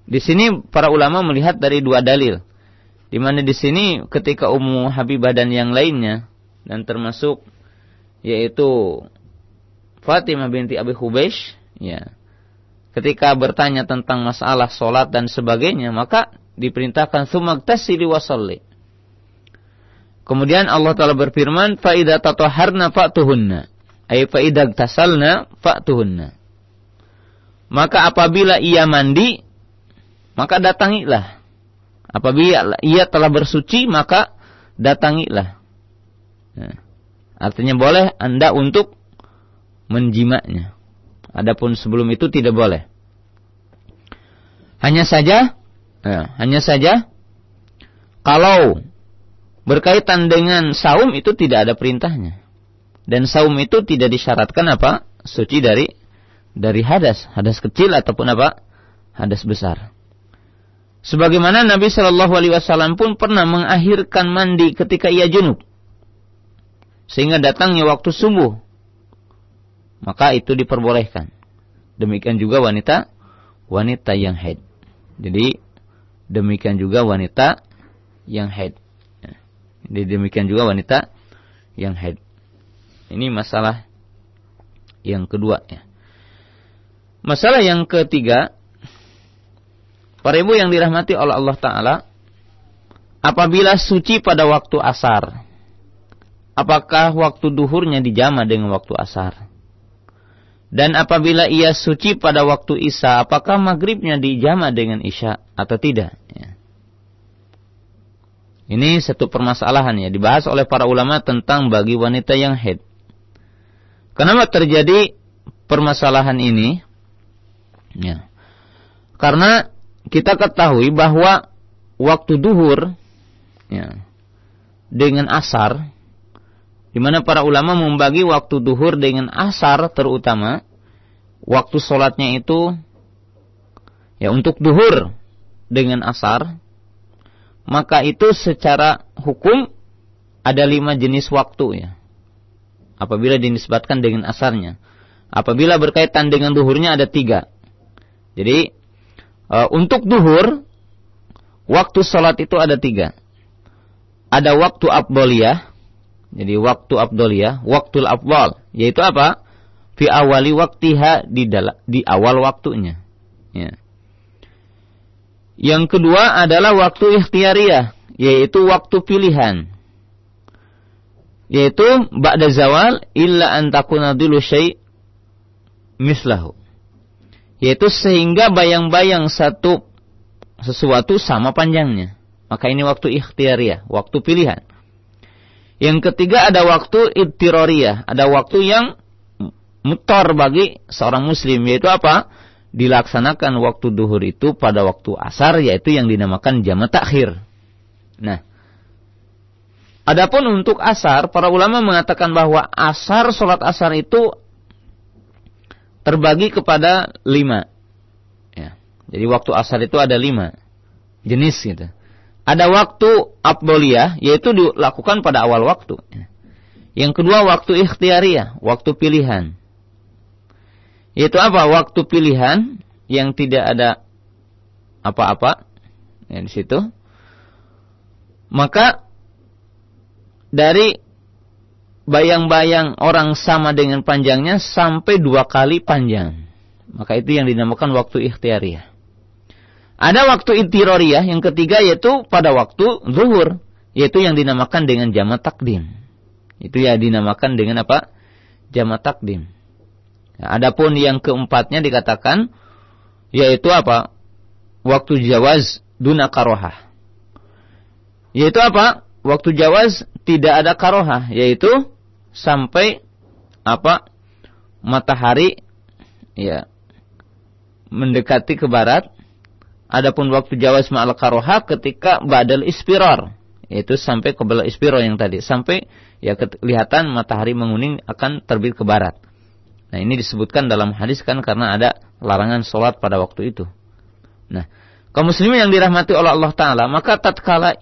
Di sini para ulama melihat dari dua dalil. Di mana di sini ketika Ummu Habibah dan yang lainnya dan termasuk yaitu Fatimah binti Abi Hubeish, ya, ketika bertanya tentang masalah solat dan sebagainya, maka diperintahkan tsumagtasili wa sholli. Kemudian Allah Ta'ala berfirman, fa idza tatahharna fa'tuhunna, ay fa idza tasalna fa'tuhunna. Maka apabila ia mandi, maka datangilah. Apabila ia telah bersuci, maka datangilah. Nah, artinya boleh Anda untuk menjimanya. Adapun sebelum itu tidak boleh. Hanya saja kalau berkaitan dengan saum itu tidak ada perintahnya. Dan saum itu tidak disyaratkan apa? Suci dari hadas kecil ataupun apa? Hadas besar. Sebagaimana Nabi Shallallahu alaihi wasallam pun pernah mengakhirkan mandi ketika ia junub. Sehingga datangnya waktu subuh. Maka itu diperbolehkan. Demikian juga wanita yang haid. Jadi demikian juga wanita yang haid. Jadi demikian juga wanita yang haid. Ini masalah yang kedua ya. Masalah yang ketiga, para ibu yang dirahmati oleh Allah Ta'ala, apabila suci pada waktu asar, apakah waktu duhurnya dijama dengan waktu asar? Dan apabila ia suci pada waktu isya, apakah maghribnya dijama dengan isya atau tidak? Ya. Ini satu permasalahan ya, dibahas oleh para ulama tentang bagi wanita yang haid. Kenapa terjadi permasalahan ini? Ya. Karena kita ketahui bahwa waktu duhur ya, dengan asar, di mana para ulama membagi waktu duhur dengan asar terutama, waktu sholatnya itu ya untuk duhur dengan asar, maka itu secara hukum ada 5 jenis waktu ya. Apabila dinisbatkan dengan asarnya. Apabila berkaitan dengan duhurnya ada 3. Jadi untuk duhur waktu sholat itu ada 3. Ada waktu afdholiyah. Jadi waktu afdholiyah, waktul afdhal, yaitu apa? Fi awali waktiha, di awal waktunya. Ya. Yang kedua adalah waktu ikhtiyariyah, yaitu waktu pilihan. Yaitu ba'da zawal illa an takuna dulu syai' mislahu. Yaitu sehingga bayang-bayang sesuatu sama panjangnya. Maka ini waktu ikhtiyariyah, waktu pilihan. Yang ketiga ada waktu idtirariyah, ada waktu yang mutar bagi seorang muslim, yaitu apa? Dilaksanakan waktu duhur itu pada waktu asar, yaitu yang dinamakan jama' takhir. Nah, adapun untuk asar, para ulama mengatakan bahwa asar, sholat asar itu terbagi kepada 5. Ya. Jadi waktu asar itu ada 5 jenis gitu. Ada waktu afdholiyah, yaitu dilakukan pada awal waktu. Yang kedua waktu ikhtiyariyah, waktu pilihan. Yaitu apa? Waktu pilihan yang tidak ada apa-apa ya, di situ. Maka dari bayang-bayang orang sama dengan panjangnya sampai 2 kali panjang. Maka itu yang dinamakan waktu ikhtiyariyah. Ada waktu idtirariyah yang ketiga, yaitu pada waktu zuhur, yaitu yang dinamakan dengan jama' takdim. Itu ya dinamakan dengan apa? Jama' takdim. Nah, adapun yang keempatnya dikatakan yaitu apa? Waktu jawaz duna karohah. Yaitu apa? Waktu jawaz tidak ada karohah, yaitu sampai apa? Matahari ya mendekati ke barat. Adapun waktu jawaz ma'al karohah ketika ba'dal ispirar, yaitu sampai ke belah ispirar yang tadi, sampai ya kelihatan matahari menguning akan terbit ke barat. Nah, ini disebutkan dalam hadis kan karena ada larangan sholat pada waktu itu. Nah, kaum muslimin yang dirahmati oleh Allah Ta'ala, maka tatkala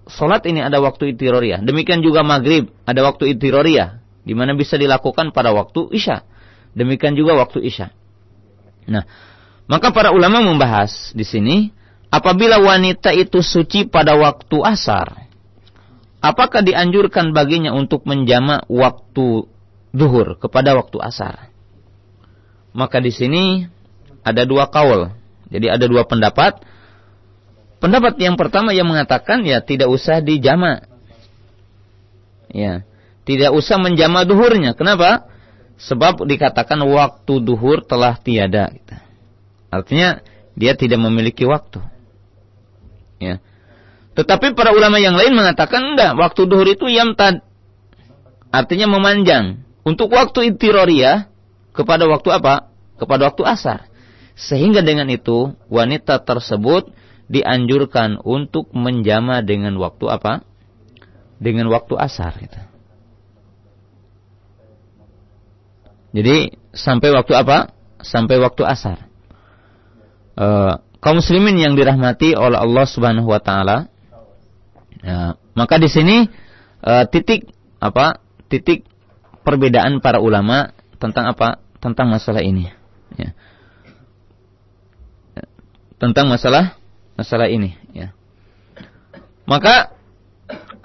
sholat ini ada waktu idtirariyah. Demikian juga maghrib ada waktu idtirariyah, di mana bisa dilakukan pada waktu isya. Demikian juga waktu isya. Nah, maka para ulama membahas di sini, apabila wanita itu suci pada waktu asar, apakah dianjurkan baginya untuk menjama' waktu zuhur kepada waktu asar? Maka di sini ada 2 kaul. Jadi ada 2 pendapat. Pendapat yang pertama yang mengatakan ya tidak usah dijama'. Ya, tidak usah menjama' duhurnya. Kenapa? Sebab dikatakan waktu duhur telah tiada. Artinya dia tidak memiliki waktu. Ya. Tetapi para ulama yang lain mengatakan enggak, waktu duhur itu yamtad. Artinya memanjang. Untuk waktu idtirariyah kepada waktu apa? Kepada waktu asar. Sehingga dengan itu wanita tersebut dianjurkan untuk menjama dengan waktu apa? Dengan waktu asar gitu. Jadi sampai waktu apa? Sampai waktu asar. Kaum muslimin yang dirahmati oleh Allah Subhanahu wa taala. Ya, maka di sini titik perbedaan para ulama tentang apa? Tentang masalah ini. Ya. Tentang masalah ini. Ya. Maka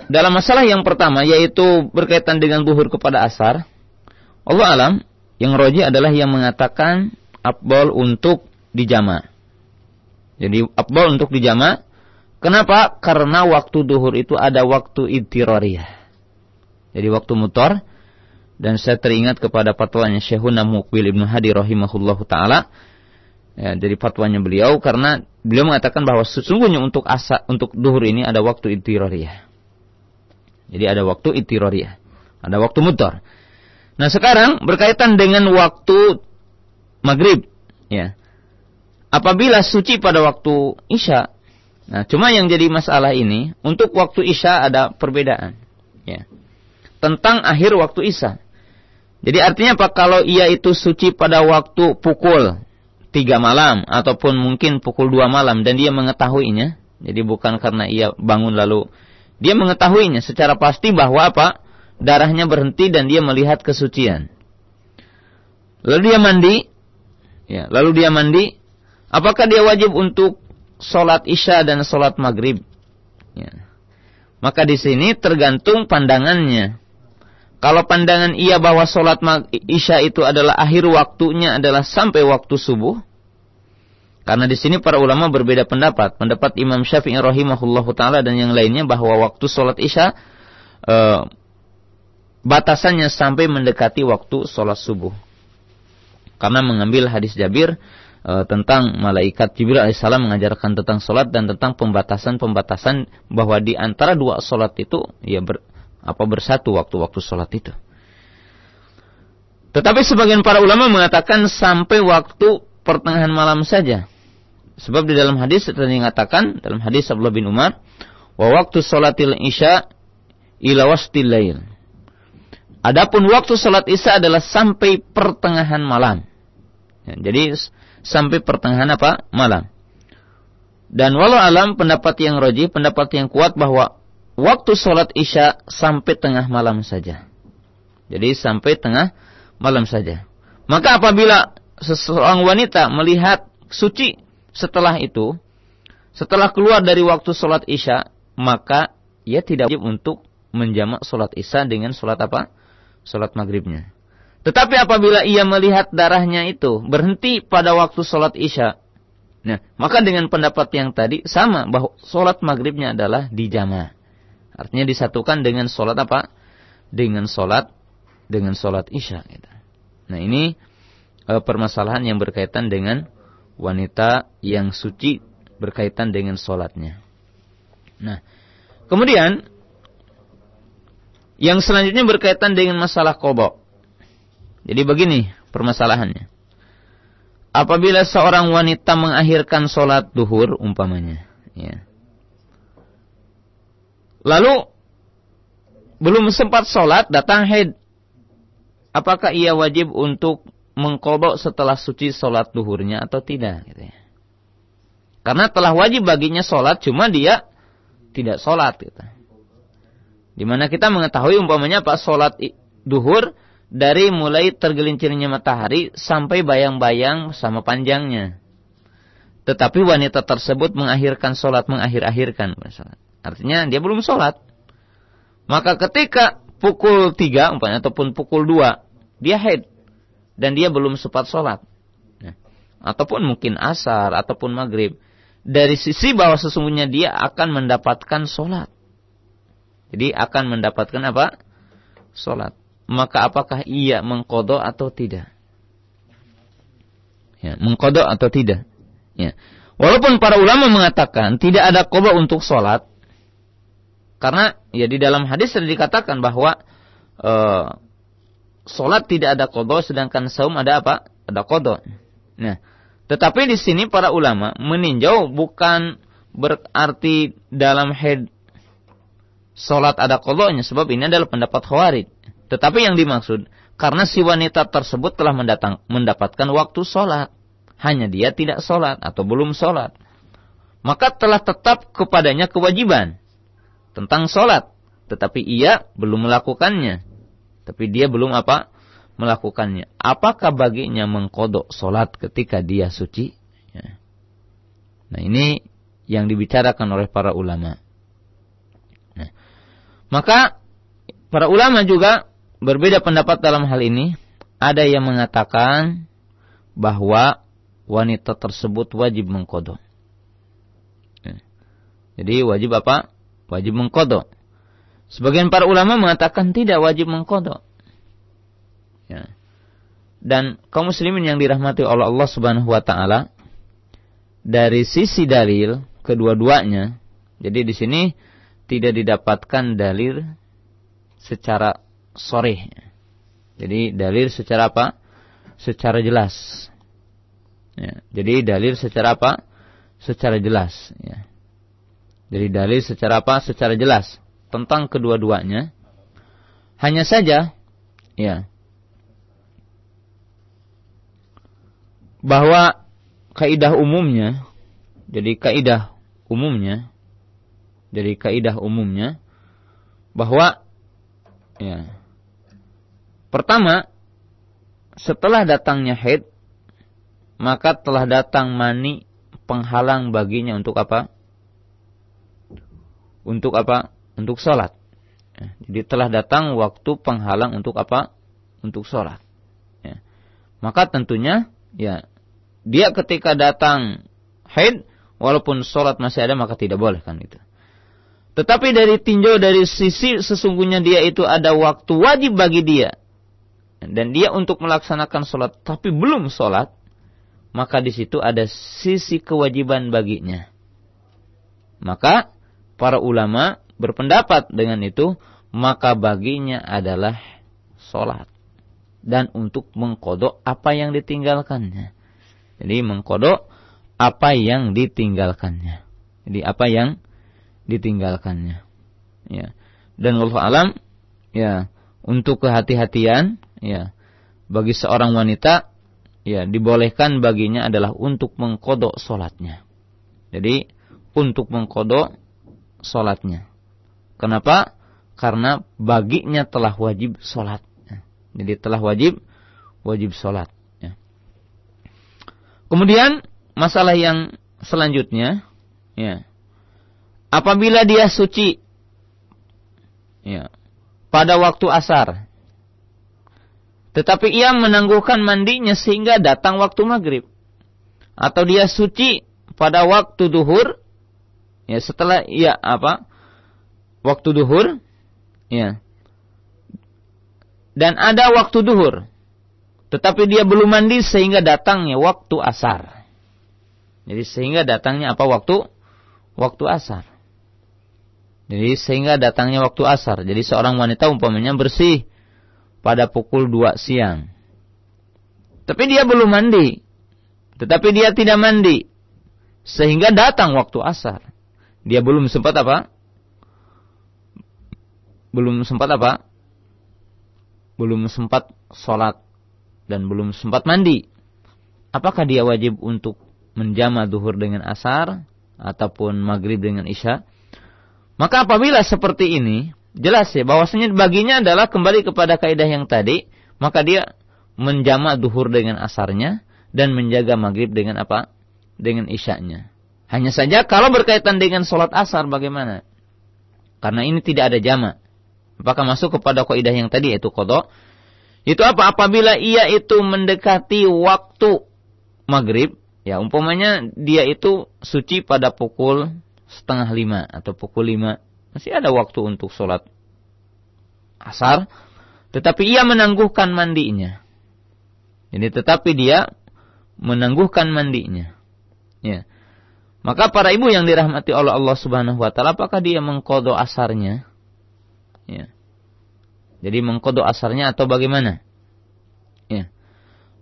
dalam masalah yang pertama, yaitu berkaitan dengan zuhur kepada asar, Allah alam yang rajih adalah yang mengatakan afdal untuk dijama'. Jadi afdal untuk dijama'. Kenapa? Karena waktu duhur itu ada waktu idtirariyah. Jadi waktu mutar. Dan saya teringat kepada fatwanya Syekhuna Muqbil Ibnu Hadi rahimahullahu ta'ala. Ya, dari fatwanya beliau, karena beliau mengatakan bahwa sesungguhnya untuk duhur ini ada waktu idtirariyah. Jadi ada waktu idtirariyah. Ada waktu mutar. Nah sekarang berkaitan dengan waktu maghrib. Ya. Apabila suci pada waktu isya. Nah cuma yang jadi masalah ini, untuk waktu isya ada perbedaan. Ya. Tentang akhir waktu isya. Jadi artinya apa? Kalau ia itu suci pada waktu pukul 3 malam ataupun mungkin pukul 2 malam dan dia mengetahuinya, jadi bukan karena ia bangun lalu dia mengetahuinya secara pasti bahwa apa? Darahnya berhenti dan dia melihat kesucian. Lalu dia mandi, apakah dia wajib untuk sholat isya dan sholat maghrib? Ya. Maka di sini tergantung pandangannya. Kalau pandangan ia bahwa sholat isya itu adalah akhir waktunya adalah sampai waktu subuh. Karena di sini para ulama berbeda pendapat. Pendapat Imam Syafi'i rahimahullahu ta'ala dan yang lainnya bahwa waktu sholat isya batasannya sampai mendekati waktu sholat subuh. Karena mengambil hadis Jabir tentang malaikat Jibril alaihissalam mengajarkan tentang sholat dan tentang pembatasan bahwa di antara dua sholat itu ya bersatu waktu-waktu sholat itu. Tetapi sebagian para ulama mengatakan sampai waktu pertengahan malam saja. Sebab di dalam hadis tadi dikatakan dalam hadis Abdullah bin Umar, wa waktu sholatil isya ila wastil lail. Adapun waktu sholat isya adalah sampai pertengahan malam. Ya, jadi sampai pertengahan malam. Dan walau alam pendapat yang rajih, pendapat yang kuat bahwa waktu sholat isya sampai tengah malam saja. Jadi sampai tengah malam saja. Maka apabila seseorang wanita melihat suci setelah itu, setelah keluar dari waktu sholat isya, maka ia tidak wajib untuk menjamak sholat isya dengan sholat sholat maghribnya. Tetapi apabila ia melihat darahnya itu berhenti pada waktu sholat isya, nah maka dengan pendapat yang tadi sama bahwa sholat maghribnya adalah dijama'. Artinya disatukan dengan sholat dengan sholat isya. Nah ini permasalahan yang berkaitan dengan wanita yang suci berkaitan dengan sholatnya. Nah kemudian yang selanjutnya berkaitan dengan masalah qadha. Jadi begini permasalahannya. Apabila seorang wanita mengakhirkan sholat duhur umpamanya, ya. Lalu belum sempat sholat, datang haid. Apakah ia wajib untuk mengqadha setelah suci sholat duhurnya atau tidak? Gitu ya. Karena telah wajib baginya sholat, cuma dia tidak sholat. Gitu. Dimana kita mengetahui umpamanya sholat duhur dari mulai tergelincirnya matahari sampai bayang-bayang sama panjangnya. Tetapi wanita tersebut mengakhirkan sholat, mengakhir-akhirkan. Artinya dia belum sholat. Maka ketika pukul 3 umpamanya ataupun pukul 2 dia haid dan dia belum sempat sholat. Nah, ataupun mungkin asar ataupun maghrib. Dari sisi bahwa sesungguhnya dia akan mendapatkan sholat. Jadi akan mendapatkan sholat. Maka apakah ia mengqadha atau tidak? Ya, mengqadha atau tidak? Ya. Walaupun para ulama mengatakan tidak ada qadha untuk sholat. Karena ya di dalam hadis sudah dikatakan bahwa sholat tidak ada qadha, sedangkan saum ada ada qadha. Nah, tetapi di sini para ulama meninjau bukan berarti dalam haid sholat ada qadhanya, sebab ini adalah pendapat Khawarij. Tetapi yang dimaksud karena si wanita tersebut telah mendapatkan waktu sholat, hanya dia tidak sholat atau belum sholat, maka telah tetap kepadanya kewajiban tentang sholat, tetapi ia belum melakukannya. Tapi dia belum melakukannya. Apakah baginya mengqadha sholat ketika dia suci? Ya. Nah ini yang dibicarakan oleh para ulama. Nah, maka para ulama juga berbeda pendapat dalam hal ini. Ada yang mengatakan bahwa wanita tersebut wajib mengqadha. Jadi wajib apa? Wajib mengqadha. Sebagian para ulama mengatakan tidak wajib mengqadha. Ya. Dan kaum muslimin yang dirahmati oleh Allah Subhanahu wa taala, dari sisi dalil kedua-duanya, jadi di sini tidak didapatkan dalil secara sharih. Jadi dalil secara apa? Secara jelas. Ya. Jadi dalil secara apa? Secara jelas. Ya. Jadi dalil secara apa? Secara jelas tentang kedua-duanya. Hanya saja, ya, bahwa kaidah umumnya, bahwa ya, pertama, setelah datangnya haid, maka telah datang mani penghalang baginya untuk apa? Untuk apa? Untuk sholat. Ya, jadi telah datang waktu penghalang untuk apa? Untuk sholat. Ya. Maka tentunya, ya, dia ketika datang haid, walaupun sholat masih ada, maka tidak boleh kan itu. Tetapi dari tinjau dari sisi sesungguhnya dia itu ada waktu wajib bagi dia, dan dia untuk melaksanakan sholat, tapi belum sholat, maka di situ ada sisi kewajiban baginya. Maka para ulama berpendapat dengan itu, maka baginya adalah sholat dan untuk mengqadha apa yang ditinggalkannya. Jadi mengqadha apa yang ditinggalkannya. Jadi apa yang ditinggalkannya. Ya. Dan wallahu alam, ya, untuk kehati-hatian, ya, bagi seorang wanita, ya, dibolehkan baginya adalah untuk mengqadha salatnya. Jadi untuk mengqadha salatnya. Kenapa? Karena baginya telah wajib salat. Ya. Jadi telah wajib salat. Ya. Kemudian masalah yang selanjutnya, ya, apabila dia suci, ya, pada waktu asar, tetapi ia menangguhkan mandinya sehingga datang waktu maghrib, atau dia suci pada waktu duhur, ya, setelah ia waktu duhur, ya, dan ada waktu duhur, tetapi dia belum mandi sehingga datangnya waktu asar. Jadi sehingga datangnya apa? Waktu asar. Jadi sehingga datangnya waktu asar. Jadi seorang wanita umpamanya bersih pada pukul 2 siang. Tapi dia belum mandi. Tetapi dia tidak mandi sehingga datang waktu asar. Dia belum sempat apa? Belum sempat sholat dan belum sempat mandi. Apakah dia wajib untuk menjama duhur dengan asar ataupun maghrib dengan isya? Maka apabila seperti ini, jelas ya bahwasanya baginya adalah kembali kepada kaidah yang tadi, maka dia menjama duhur dengan asarnya dan menjaga maghrib dengan apa? Dengan isyanya. Hanya saja kalau berkaitan dengan sholat asar bagaimana? Karena ini tidak ada jama. Apakah masuk kepada kaidah yang tadi yaitu qadha? Itu apa? Apabila ia itu mendekati waktu maghrib, ya umpamanya dia itu suci pada pukul 4:30 atau pukul 5, masih ada waktu untuk sholat asar, tetapi ia menangguhkan mandinya. Jadi tetapi dia menangguhkan mandinya. Ya. Maka para ibu yang dirahmati oleh Allah Subhanahu wa taala, apakah dia mengqadha asarnya? Ya. Jadi mengqadha asarnya atau bagaimana? Ya.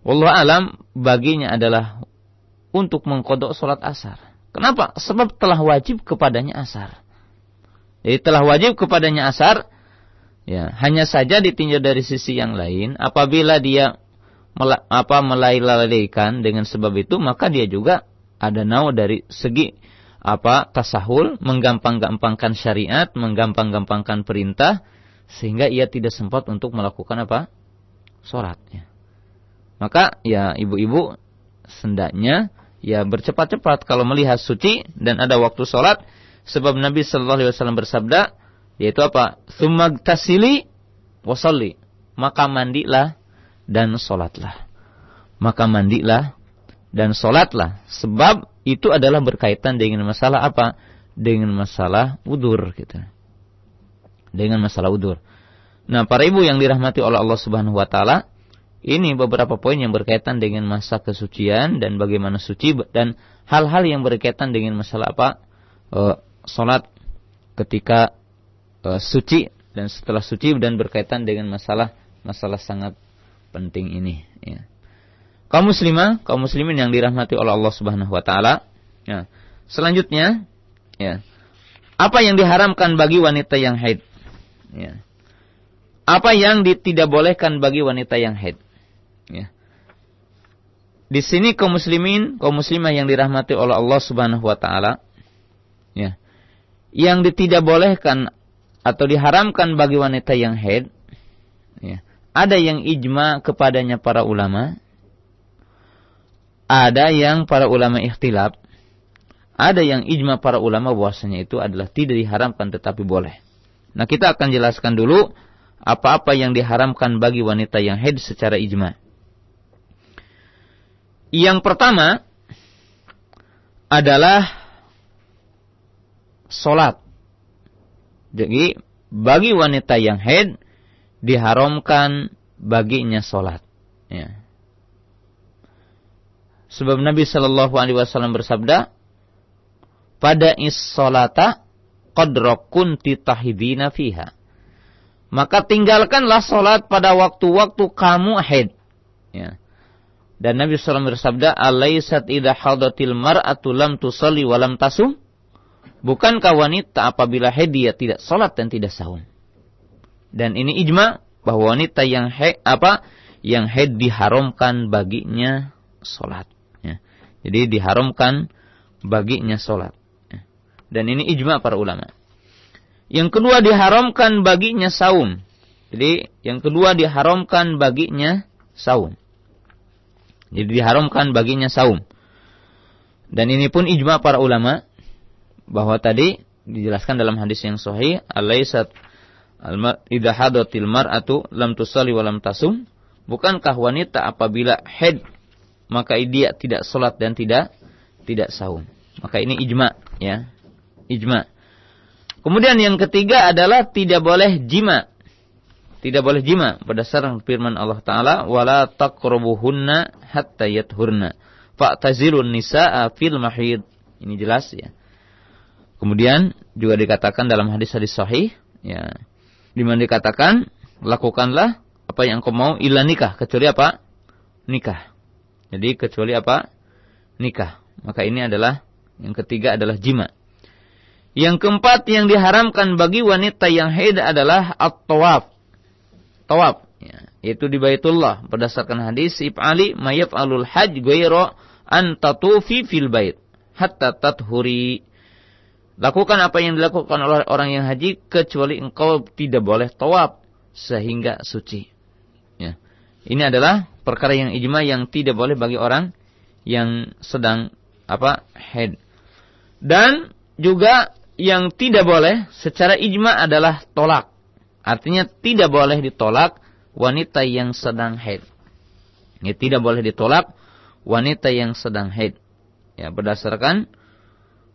Wallahu alam, baginya adalah untuk mengqadha salat asar. Kenapa? Sebab telah wajib kepadanya asar. Jadi telah wajib kepadanya asar. Ya, hanya saja ditinjau dari sisi yang lain, apabila dia melalaikan dengan sebab itu, maka dia juga ada nau dari segi tasahul, menggampang-gampangkan syariat, menggampang-gampangkan perintah, sehingga ia tidak sempat untuk melakukan salatnya. Maka ya ibu-ibu hendaknya ya bercepat-cepat kalau melihat suci dan ada waktu salat, sebab Nabi sallallahu alaihi wasallam bersabda, yaitu apa? Tsummaghtasili wa shalli, maka mandilah dan salatlah. maka mandilah dan sholatlah. Sebab itu adalah berkaitan dengan masalah apa? Dengan masalah udzur gitu. Dengan masalah udzur. Nah, para ibu yang dirahmati oleh Allah Subhanahu wa taala, ini beberapa poin yang berkaitan dengan masa kesucian dan bagaimana suci, dan hal-hal yang berkaitan dengan masalah apa? Salat ketika suci dan setelah suci, dan berkaitan dengan masalah sangat penting ini ya. Kaum muslimah, kaum muslimin yang dirahmati oleh Allah Subhanahu wa taala. Ya. Selanjutnya, ya. Apa yang diharamkan bagi wanita yang haid? Ya. Apa yang tidak bolehkan bagi wanita yang haid? Ya. Di sini kaum muslimin, kaum muslimah yang dirahmati oleh Allah Subhanahu wa taala, ya. Yang tidak bolehkan atau diharamkan bagi wanita yang haid, ya. Ada yang ijma kepadanya para ulama, ada yang para ulama ikhtilaf, ada yang ijma para ulama bahwasanya itu adalah tidak diharamkan tetapi boleh. Nah, kita akan jelaskan dulu apa-apa yang diharamkan bagi wanita yang haid secara ijma. Yang pertama adalah salat. Jadi bagi wanita yang haid diharamkan baginya salat. Ya. Sebab Nabi sallallahu alaihi wasallam bersabda, "Pada is-salata qadra kunti tahidina fiha." Maka tinggalkanlah salat pada waktu-waktu kamu haid. Ya. Dan Nabi sallallahu alaihi wasallam bersabda, "Alaysat idza hadatil mar'atu lam tusalli wa lam tasum?" Bukankah wanita apabila haid dia tidak salat dan tidak saum? Dan ini ijma bahwa wanita yang haid diharamkan baginya salat. Ya. Jadi diharamkan baginya salat. Ya. Dan ini ijma para ulama. Yang kedua diharamkan baginya saum. Jadi yang kedua diharamkan baginya saum. Jadi diharamkan baginya saum. Dan ini pun ijma para ulama bahwa tadi dijelaskan dalam hadis yang sahih, alaysat idza hadatil mar'atu lam tusalli wa lam tasum. Bukankah wanita apabila haid maka dia tidak salat dan tidak saum. Maka ini ijma ya. Ijma. Kemudian yang ketiga adalah tidak boleh jima. Tidak boleh jima berdasarkan firman Allah taala, wala taqrabuhunna hatta yathurna. Fa'tazilun nisaa fil mahid. Ini jelas ya. Kemudian juga dikatakan dalam hadis-hadis sahih ya, di mana dikatakan lakukanlah apa yang kau mau illa nikah, kecuali apa? Nikah. Jadi kecuali apa? Nikah. Maka ini adalah yang ketiga adalah jima. Yang keempat yang diharamkan bagi wanita yang haid adalah at-tawaf. Tawaf ya, yaitu di Baitullah berdasarkan hadis if'ali ma yaf'alul hajj ghairu an tatufi fil bait hatta tathuri. Lakukan apa yang dilakukan oleh orang yang haji kecuali engkau tidak boleh tawaf sehingga suci. Ya. Ini adalah perkara yang ijma yang tidak boleh bagi orang yang sedang haid. Dan juga yang tidak boleh secara ijma adalah tolak. Artinya tidak boleh ditolak wanita yang sedang haid. Ya, tidak boleh ditolak wanita yang sedang haid. Ya, berdasarkan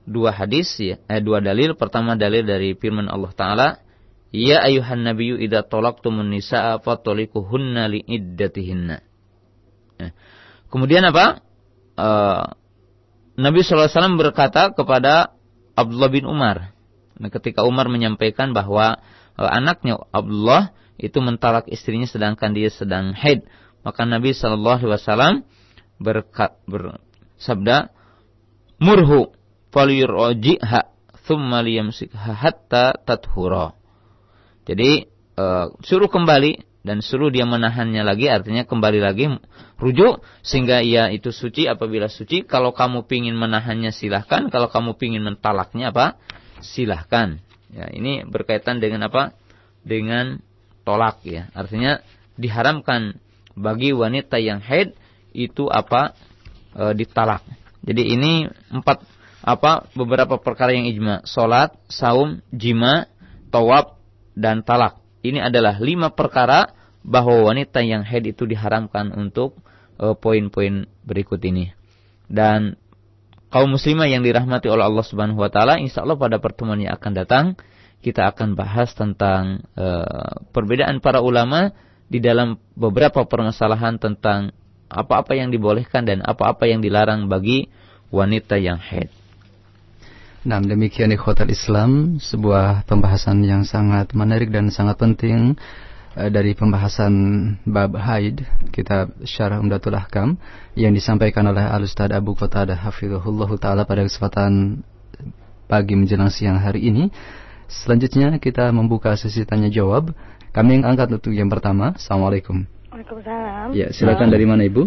dua hadis ya, dua dalil. Pertama dalil dari firman Allah taala, "Ya ayuhan nabiyyu idza talaqtumun nisaa fattalikuhunna liiddatihinna." Ya. Kemudian apa? Nabi sallallahu alaihi wasallam berkata kepada Abdullah bin Umar. Nah, ketika Umar menyampaikan bahwa anaknya Abdullah itu mentalak istrinya sedangkan dia sedang haid, maka Nabi sallallahu alaihi wasallam bersabda, "Murhu falyurji'ha thumma liyamsikha hatta tathura." Jadi suruh kembali dan suruh dia menahannya lagi, artinya kembali lagi rujuk sehingga ia itu suci apabila suci. Kalau kamu pingin menahannya silahkan, kalau kamu pingin mentalaknya silahkan. Ya, ini berkaitan dengan apa? Dengan tolak ya. Artinya diharamkan bagi wanita yang haid itu ditalak. Jadi ini beberapa perkara yang ijma: salat, saum, jima, tawaf dan talak. Ini adalah 5 perkara bahwa wanita yang haid itu diharamkan untuk poin-poin berikut ini. Dan kaum muslimah yang dirahmati oleh Allah Subhanahu wa taala, insyaallah pada pertemuan yang akan datang kita akan bahas tentang perbedaan para ulama di dalam beberapa permasalahan tentang apa-apa yang dibolehkan dan apa-apa yang dilarang bagi wanita yang haid. Nah, demikian ikhwatal Islam, sebuah pembahasan yang sangat menarik dan sangat penting dari pembahasan bab haid, kitab Syarah Umdatul Ahkam yang disampaikan oleh Al-Ustaz Abu Qatadah hafizahullah taala pada kesempatan pagi menjelang siang hari ini. Selanjutnya kita membuka sesi tanya jawab. Kami yang angkat untuk yang pertama. Assalamualaikum. Waalaikumsalam. Ya, silakan. Dari mana Ibu?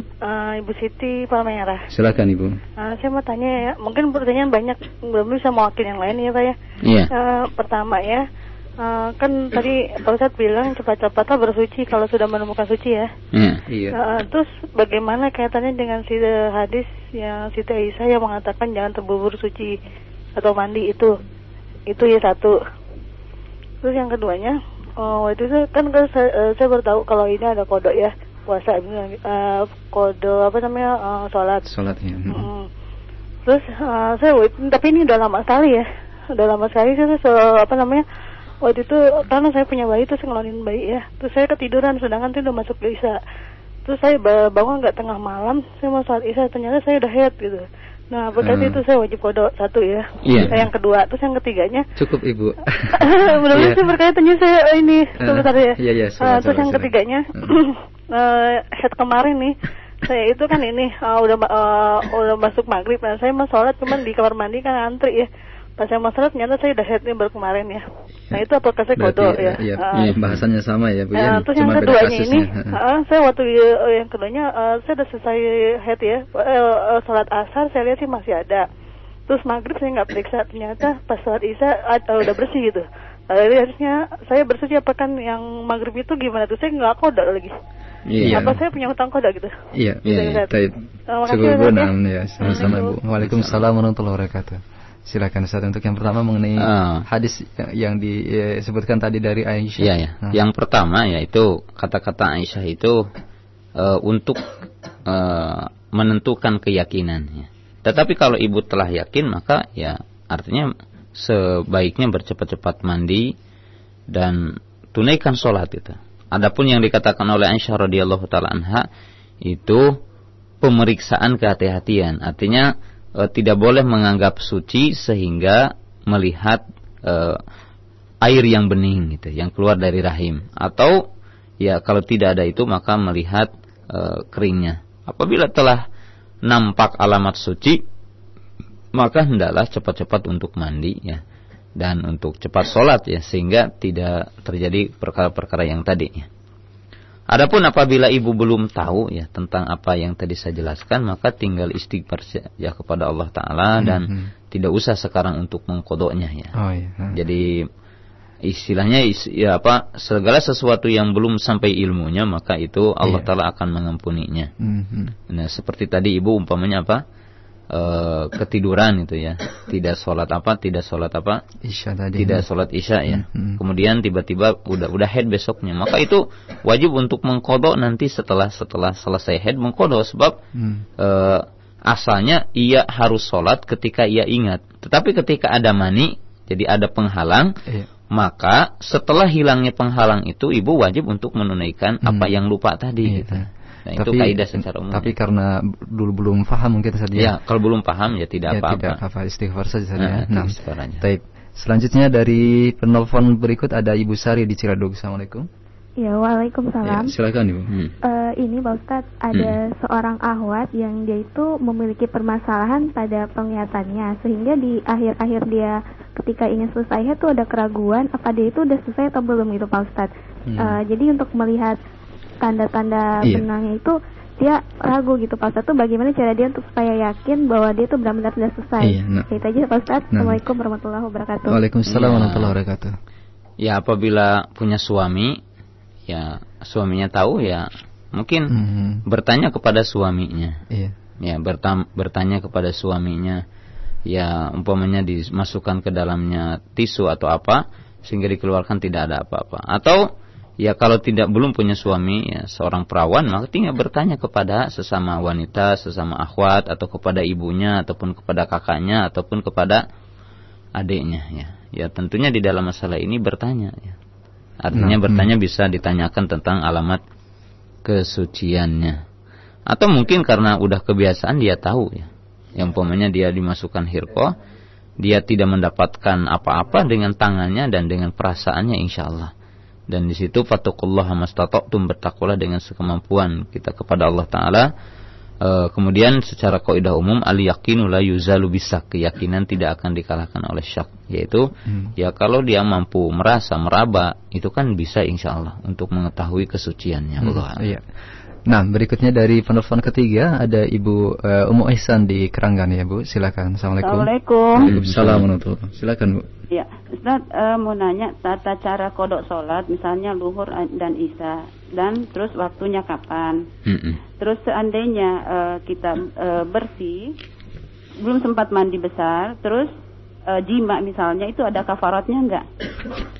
Ibu Siti Palmerah. Silakan Ibu. Saya mau tanya ya, mungkin pertanyaan banyak, belum bisa mewakili yang lain ya Pak ya. Iya. Pertama ya, kan tadi Pak Ustadz bilang cepat-cepatlah bersuci kalau sudah menemukan suci ya. Iya. Terus bagaimana kaitannya dengan hadis yang Siti Aisyah yang mengatakan jangan terburu suci atau mandi itu ya satu. Terus yang keduanya, itu kan saya baru tahu kalau ini ada kodok ya, puasa, kodok sholat. Sholat ya. Terus tapi ini udah lama sekali ya, saya waktu itu karena saya punya bayi, terus ngelonin bayi ya, terus saya ketiduran sedangkan itu udah masuk isya. Terus saya bangun nggak tengah malam, saya mau sholat isya, ternyata saya udah haid gitu. Nah, berarti itu saya wajib kodok satu ya. Iya. Yang kedua, terus yang ketiganya. Cukup Ibu. Benar-benar sih berkaitannya saya ini sebentar ya. Iya. Terus yang ketiganya, haid kemarin nih, saya itu kan ini udah masuk maghrib, nah saya mau sholat cuman di kamar mandi kan antri ya. Pas saya mau sholat ternyata saya udah haidnya baru kemarin ya. Nah itu apakah saya kodok ya? Iya, bahasannya sama ya Bu ya. Terus yang keduanya ini, saya waktu yang keduanya saya udah selesai haid ya, sholat asar saya lihat sih masih ada. Terus maghrib saya nggak periksa, ternyata pas sholat isya udah bersih gitu. Lalu harusnya saya bersuci, apa kan yang maghrib itu gimana tuh? Saya nggak kodok lagi. Iya. Apa saya punya hutang kodok gitu? Iya. Baik. Cukup Bu, ya. Sama-sama Bu. Waalaikumsalam warahmatullahi wabarakatuh. Silakan Ustaz untuk yang pertama mengenai hadis yang disebutkan tadi dari Aisyah. Iya. Yang pertama yaitu kata-kata Aisyah itu untuk menentukan keyakinan ya. Tetapi kalau ibu telah yakin maka ya artinya sebaiknya bercepat-cepat mandi dan tunaikan sholat itu. Adapun yang dikatakan oleh Aisyah radhiyallahu taala anha itu pemeriksaan kehati-hatian, artinya tidak boleh menganggap suci sehingga melihat air yang bening gitu, yang keluar dari rahim, atau ya kalau tidak ada itu maka melihat keringnya. Apabila telah nampak alamat suci maka hendaklah cepat-cepat untuk mandi ya, dan untuk cepat sholat ya, sehingga tidak terjadi perkara-perkara yang tadi ya. Adapun apabila ibu belum tahu ya tentang apa yang tadi saya jelaskan, maka tinggal istighfar ya kepada Allah Ta'ala dan tidak usah sekarang untuk mengkodoknya ya. Jadi istilahnya segala sesuatu yang belum sampai ilmunya maka itu Allah Ta'ala akan mengampuninya. Nah seperti tadi ibu umpamanya ketiduran itu ya, tidak sholat isya tadi, tidak sholat isya ya. Kemudian tiba-tiba udah haid besoknya, maka itu wajib untuk mengkodok nanti setelah selesai haid mengkodok, sebab asalnya ia harus sholat ketika ia ingat, tetapi ketika ada mani jadi ada penghalang, maka setelah hilangnya penghalang itu ibu wajib untuk menunaikan apa yang lupa tadi gitu. Nah, itu kaidah secara umum. Tapi karena dulu belum paham mungkin saja. Ya, kalau belum paham ya tidak apa-apa. Tidak apa, istighfar saja ya. Nah, baik. Selanjutnya dari penelpon berikut ada Ibu Sari di Ciradug. Assalamualaikum. Ya, waalaikumsalam. Ya, silakan Ibu. Ini Pak Ustadz, ada seorang ahwat yang dia itu memiliki permasalahan pada penglihatannya, sehingga di akhir-akhir dia ketika ingin selesai itu ada keraguan apa dia itu udah selesai atau belum gitu Pak Ustadz. Jadi untuk melihat tanda-tanda benangnya itu dia ragu gitu Pak Ustadz, tuh bagaimana cara dia untuk supaya yakin bahwa dia tuh benar-benar sudah selesai. Itu aja Pak Ustadz. Assalamualaikum warahmatullahi wabarakatuh. Waalaikumsalam warahmatullahi wabarakatuh. Ya apabila punya suami, ya suaminya tahu ya mungkin bertanya kepada suaminya. Ya bertanya kepada suaminya, ya umpamanya dimasukkan ke dalamnya tisu atau apa sehingga dikeluarkan tidak ada apa-apa, atau Ya kalau belum punya suami, ya seorang perawan, maka tinggal bertanya kepada sesama wanita, sesama akhwat, atau kepada ibunya, ataupun kepada kakaknya, ataupun kepada adiknya. Ya tentunya di dalam masalah ini bertanya. Ya. Artinya bertanya bisa ditanyakan tentang alamat kesuciannya. Atau mungkin karena udah kebiasaan dia tahu ya. Yang umpamanya dia dimasukkan hirqah, dia tidak mendapatkan apa-apa dengan tangannya dan dengan perasaannya insyaallah. Dan di situ fattaqullaha mastata'tum, bertakwalah dengan sekemampuan kita kepada Allah Taala. Kemudian secara kaidah umum al-yaqinu la yuzalu bisak, keyakinan tidak akan dikalahkan oleh syak, yaitu ya kalau dia mampu merasa meraba itu kan bisa insyaallah untuk mengetahui kesuciannya. Iya. Nah, berikutnya dari penelpon ketiga ada Ibu Ummu Ihsan di Keranggan ya, Bu. Silakan. Assalamualaikum. Waalaikumsalam warahmatullahi wabarakatuh. Silakan, Bu. Ya, Ustaz mau nanya tata cara qada salat misalnya zuhur dan isya, dan terus waktunya kapan? Terus seandainya kita bersih belum sempat mandi besar, terus jima misalnya, itu ada kafaratnya enggak?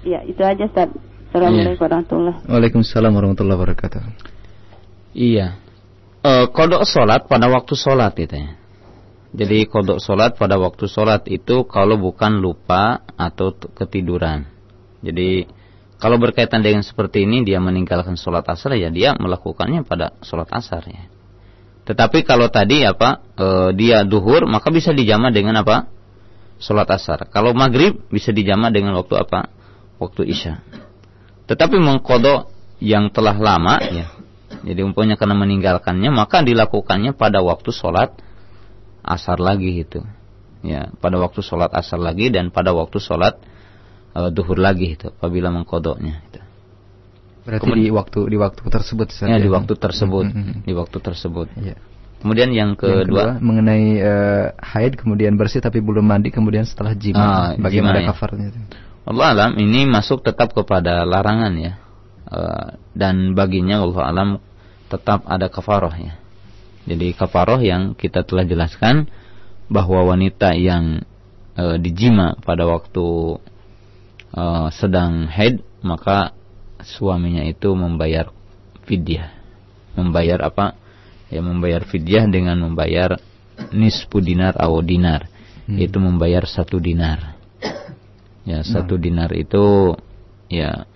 Ya, itu aja Ustaz. Assalamualaikum warahmatullahi wabarakatuh. Waalaikumsalam warahmatullahi wabarakatuh. Iya. Qada salat pada waktu salat itu ya. Jadi qada salat pada waktu salat itu kalau bukan lupa atau ketiduran. Jadi kalau berkaitan dengan seperti ini, dia meninggalkan salat asar, ya dia melakukannya pada salat asar ya. Tetapi kalau tadi dia duhur, maka bisa dijama dengan apa? Salat asar. Kalau maghrib bisa dijama dengan waktu apa? Waktu isya. Tetapi mengqada yang telah lama ya. Jadi umpamanya karena meninggalkannya, maka dilakukannya pada waktu sholat asar lagi itu. Ya, pada waktu sholat asar lagi dan pada waktu sholat duhur lagi itu. Apabila mengkodoknya. Itu. Berarti kemudian, di waktu tersebut. Ya, di waktu tersebut. Di waktu tersebut. Ya. Kemudian yang kedua mengenai haid kemudian bersih tapi belum mandi kemudian setelah jima. Bagaimana kafarnya itu? Allah alam, ini masuk tetap kepada larangan ya. Dan baginya Allah alam tetap ada kafarah ya. Jadi kafarah yang kita telah jelaskan bahwa wanita yang dijima pada waktu sedang haid, maka suaminya itu membayar fidyah. Membayar apa? Ya, membayar fidyah dengan membayar nisfu dinar atau dinar. Itu membayar 1 dinar. Ya, 1 dinar itu ya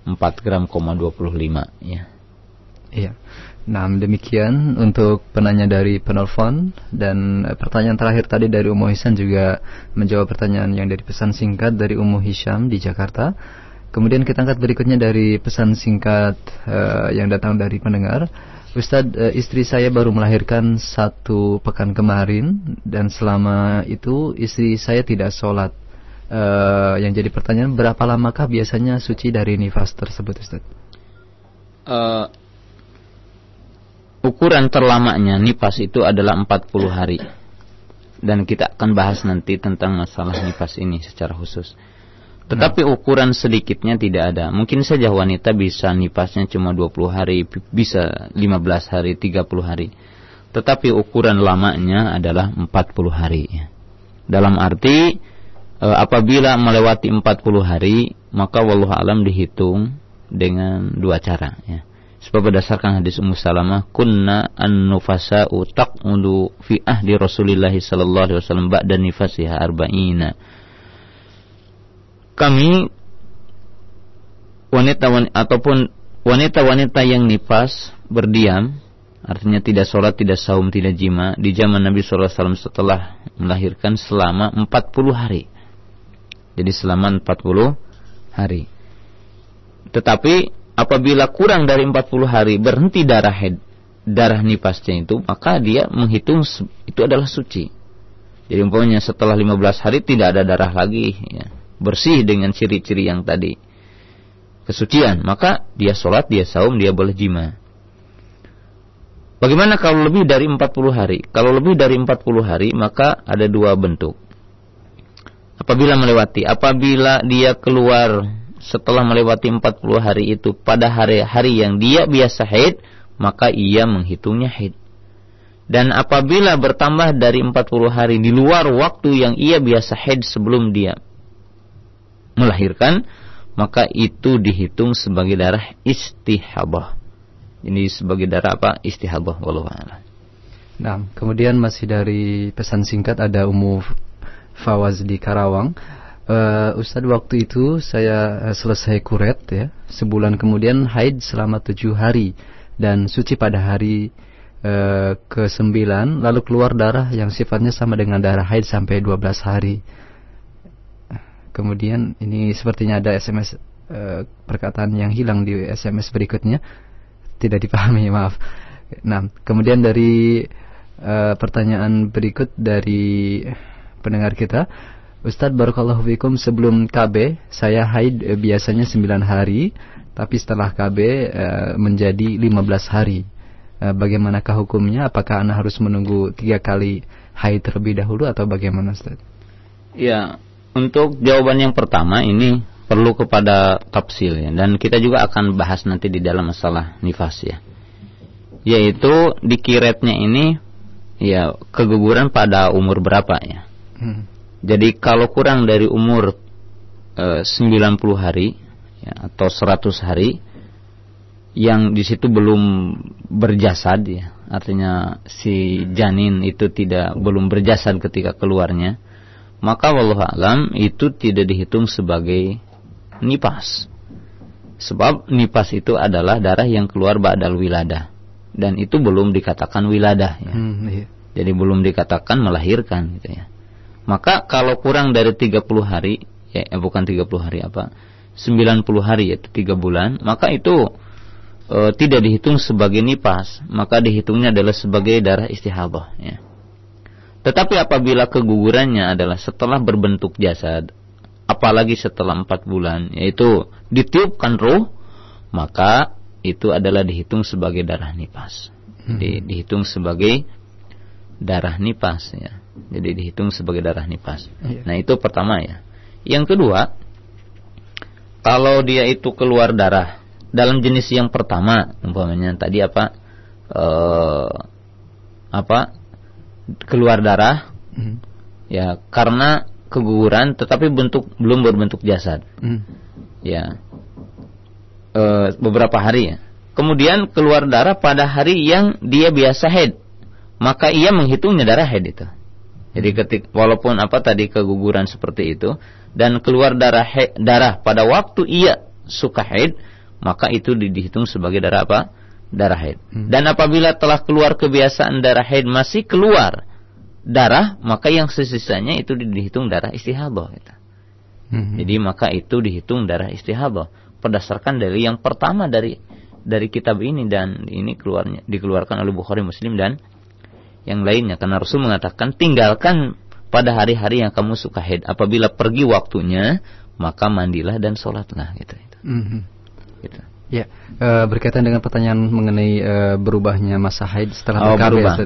4 gram, 25 ya. Iya. Nah, demikian untuk penanya dari penelpon, dan pertanyaan terakhir tadi dari Ummu Ihsan juga menjawab pertanyaan yang dari pesan singkat dari Ummu Hisham di Jakarta. Kemudian kita angkat berikutnya dari pesan singkat yang datang dari pendengar. Ustadz, istri saya baru melahirkan 1 pekan kemarin dan selama itu istri saya tidak sholat. Yang jadi pertanyaan, berapa lamakah biasanya suci dari nifas tersebut, Ustaz? Ukuran terlamanya nifas itu adalah 40 hari. Dan kita akan bahas nanti tentang masalah nifas ini secara khusus. Tetapi ukuran sedikitnya tidak ada. Mungkin saja wanita bisa nifasnya cuma 20 hari, bisa 15 hari, 30 hari. Tetapi ukuran lamanya adalah 40 hari. Dalam arti apabila melewati 40 hari, maka wallahu alam dihitung dengan 2 cara ya. Sebab berdasarkan hadis Ummu Salamah, kunna an-nufasa'u taq'udu fi ahdi Rasulillah sallallahu alaihi wasallam ba'da nifasiha 40. Kami wanita-wanita yang nifas berdiam, artinya tidak sholat, tidak saum, tidak jima di zaman Nabi sallallahu alaihi wasallam setelah melahirkan selama 40 hari. Jadi selama 40 hari. Tetapi apabila kurang dari 40 hari berhenti darah nifasnya itu, maka dia menghitung itu adalah suci. Jadi umpamanya setelah 15 hari tidak ada darah lagi ya, bersih dengan ciri-ciri yang tadi kesucian, maka dia sholat, dia saum, dia boleh jima. Bagaimana kalau lebih dari 40 hari? Kalau lebih dari 40 hari maka ada 2 bentuk. Apabila dia keluar setelah melewati 40 hari itu pada hari-hari yang dia biasa haid, maka ia menghitungnya haid. Dan apabila bertambah dari 40 hari di luar waktu yang ia biasa haid sebelum dia melahirkan, maka itu dihitung sebagai darah istihadah. Ini sebagai darah apa? Istihadah, wallahu a'lam. Nah, kemudian masih dari pesan singkat ada Ummu Fawaz di Karawang. Ustadz, waktu itu saya selesai kuret ya, sebulan kemudian haid selama 7 hari dan suci pada hari ke-9, lalu keluar darah yang sifatnya sama dengan darah haid sampai 12 hari. Kemudian ini sepertinya ada SMS perkataan yang hilang di SMS berikutnya, tidak dipahami, maaf. Nah, kemudian dari pertanyaan berikut dari pendengar kita, Ustadz barakallahu fikum, sebelum KB saya haid biasanya 9 hari, tapi setelah KB menjadi 15 hari. Bagaimanakah hukumnya? Apakah anak harus menunggu 3 kali haid terlebih dahulu atau bagaimana, Ustadz? Ya, untuk jawaban yang pertama ini perlu kepada tafsil ya, dan kita juga akan bahas nanti di dalam masalah nifas ya. Yaitu dikiretnya ini ya keguguran pada umur berapa ya. Jadi kalau kurang dari umur 90 hari ya, atau 100 hari yang di situ belum berjasad ya, artinya si janin itu belum berjasad ketika keluarnya, maka wallahu alam itu tidak dihitung sebagai nifas. Sebab nifas itu adalah darah yang keluar ba'dal wiladah, dan itu belum dikatakan wiladah ya. Iya. Jadi belum dikatakan melahirkan gitu ya. Maka kalau kurang dari 30 hari ya, bukan 30 hari apa, 90 hari yaitu 3 bulan, maka itu tidak dihitung sebagai nifas, maka dihitungnya adalah sebagai darah istihadah ya. Tetapi apabila kegugurannya adalah setelah berbentuk jasad, apalagi setelah 4 bulan, yaitu ditiupkan ruh, maka itu adalah dihitung sebagai darah nifas. Dihitung sebagai darah nifas ya. Jadi dihitung sebagai darah nifas. Nah, itu pertama ya. Yang kedua, kalau dia itu keluar darah dalam jenis yang pertama, umpamanya tadi keluar darah ya karena keguguran tetapi belum berbentuk jasad. Ya. Beberapa hari ya. Kemudian keluar darah pada hari yang dia biasa haid, maka ia menghitungnya darah haid itu. Jadi walaupun tadi keguguran seperti itu dan keluar darah pada waktu ia suka haid, maka itu dihitung sebagai darah darah haid. Dan apabila telah keluar kebiasaan darah haid masih keluar darah, maka yang sisanya itu dihitung darah istihadah gitu. Jadi maka itu dihitung darah istihadah berdasarkan dari yang pertama dari kitab ini, dan ini dikeluarkan oleh Bukhari, Muslim dan yang lainnya, karena Rasul mengatakan tinggalkan pada hari-hari yang kamu suka haid, apabila pergi waktunya maka mandilah dan sholatlah gitu. Gitu. Ya, berkaitan dengan pertanyaan mengenai berubahnya masa haid setelah berubah.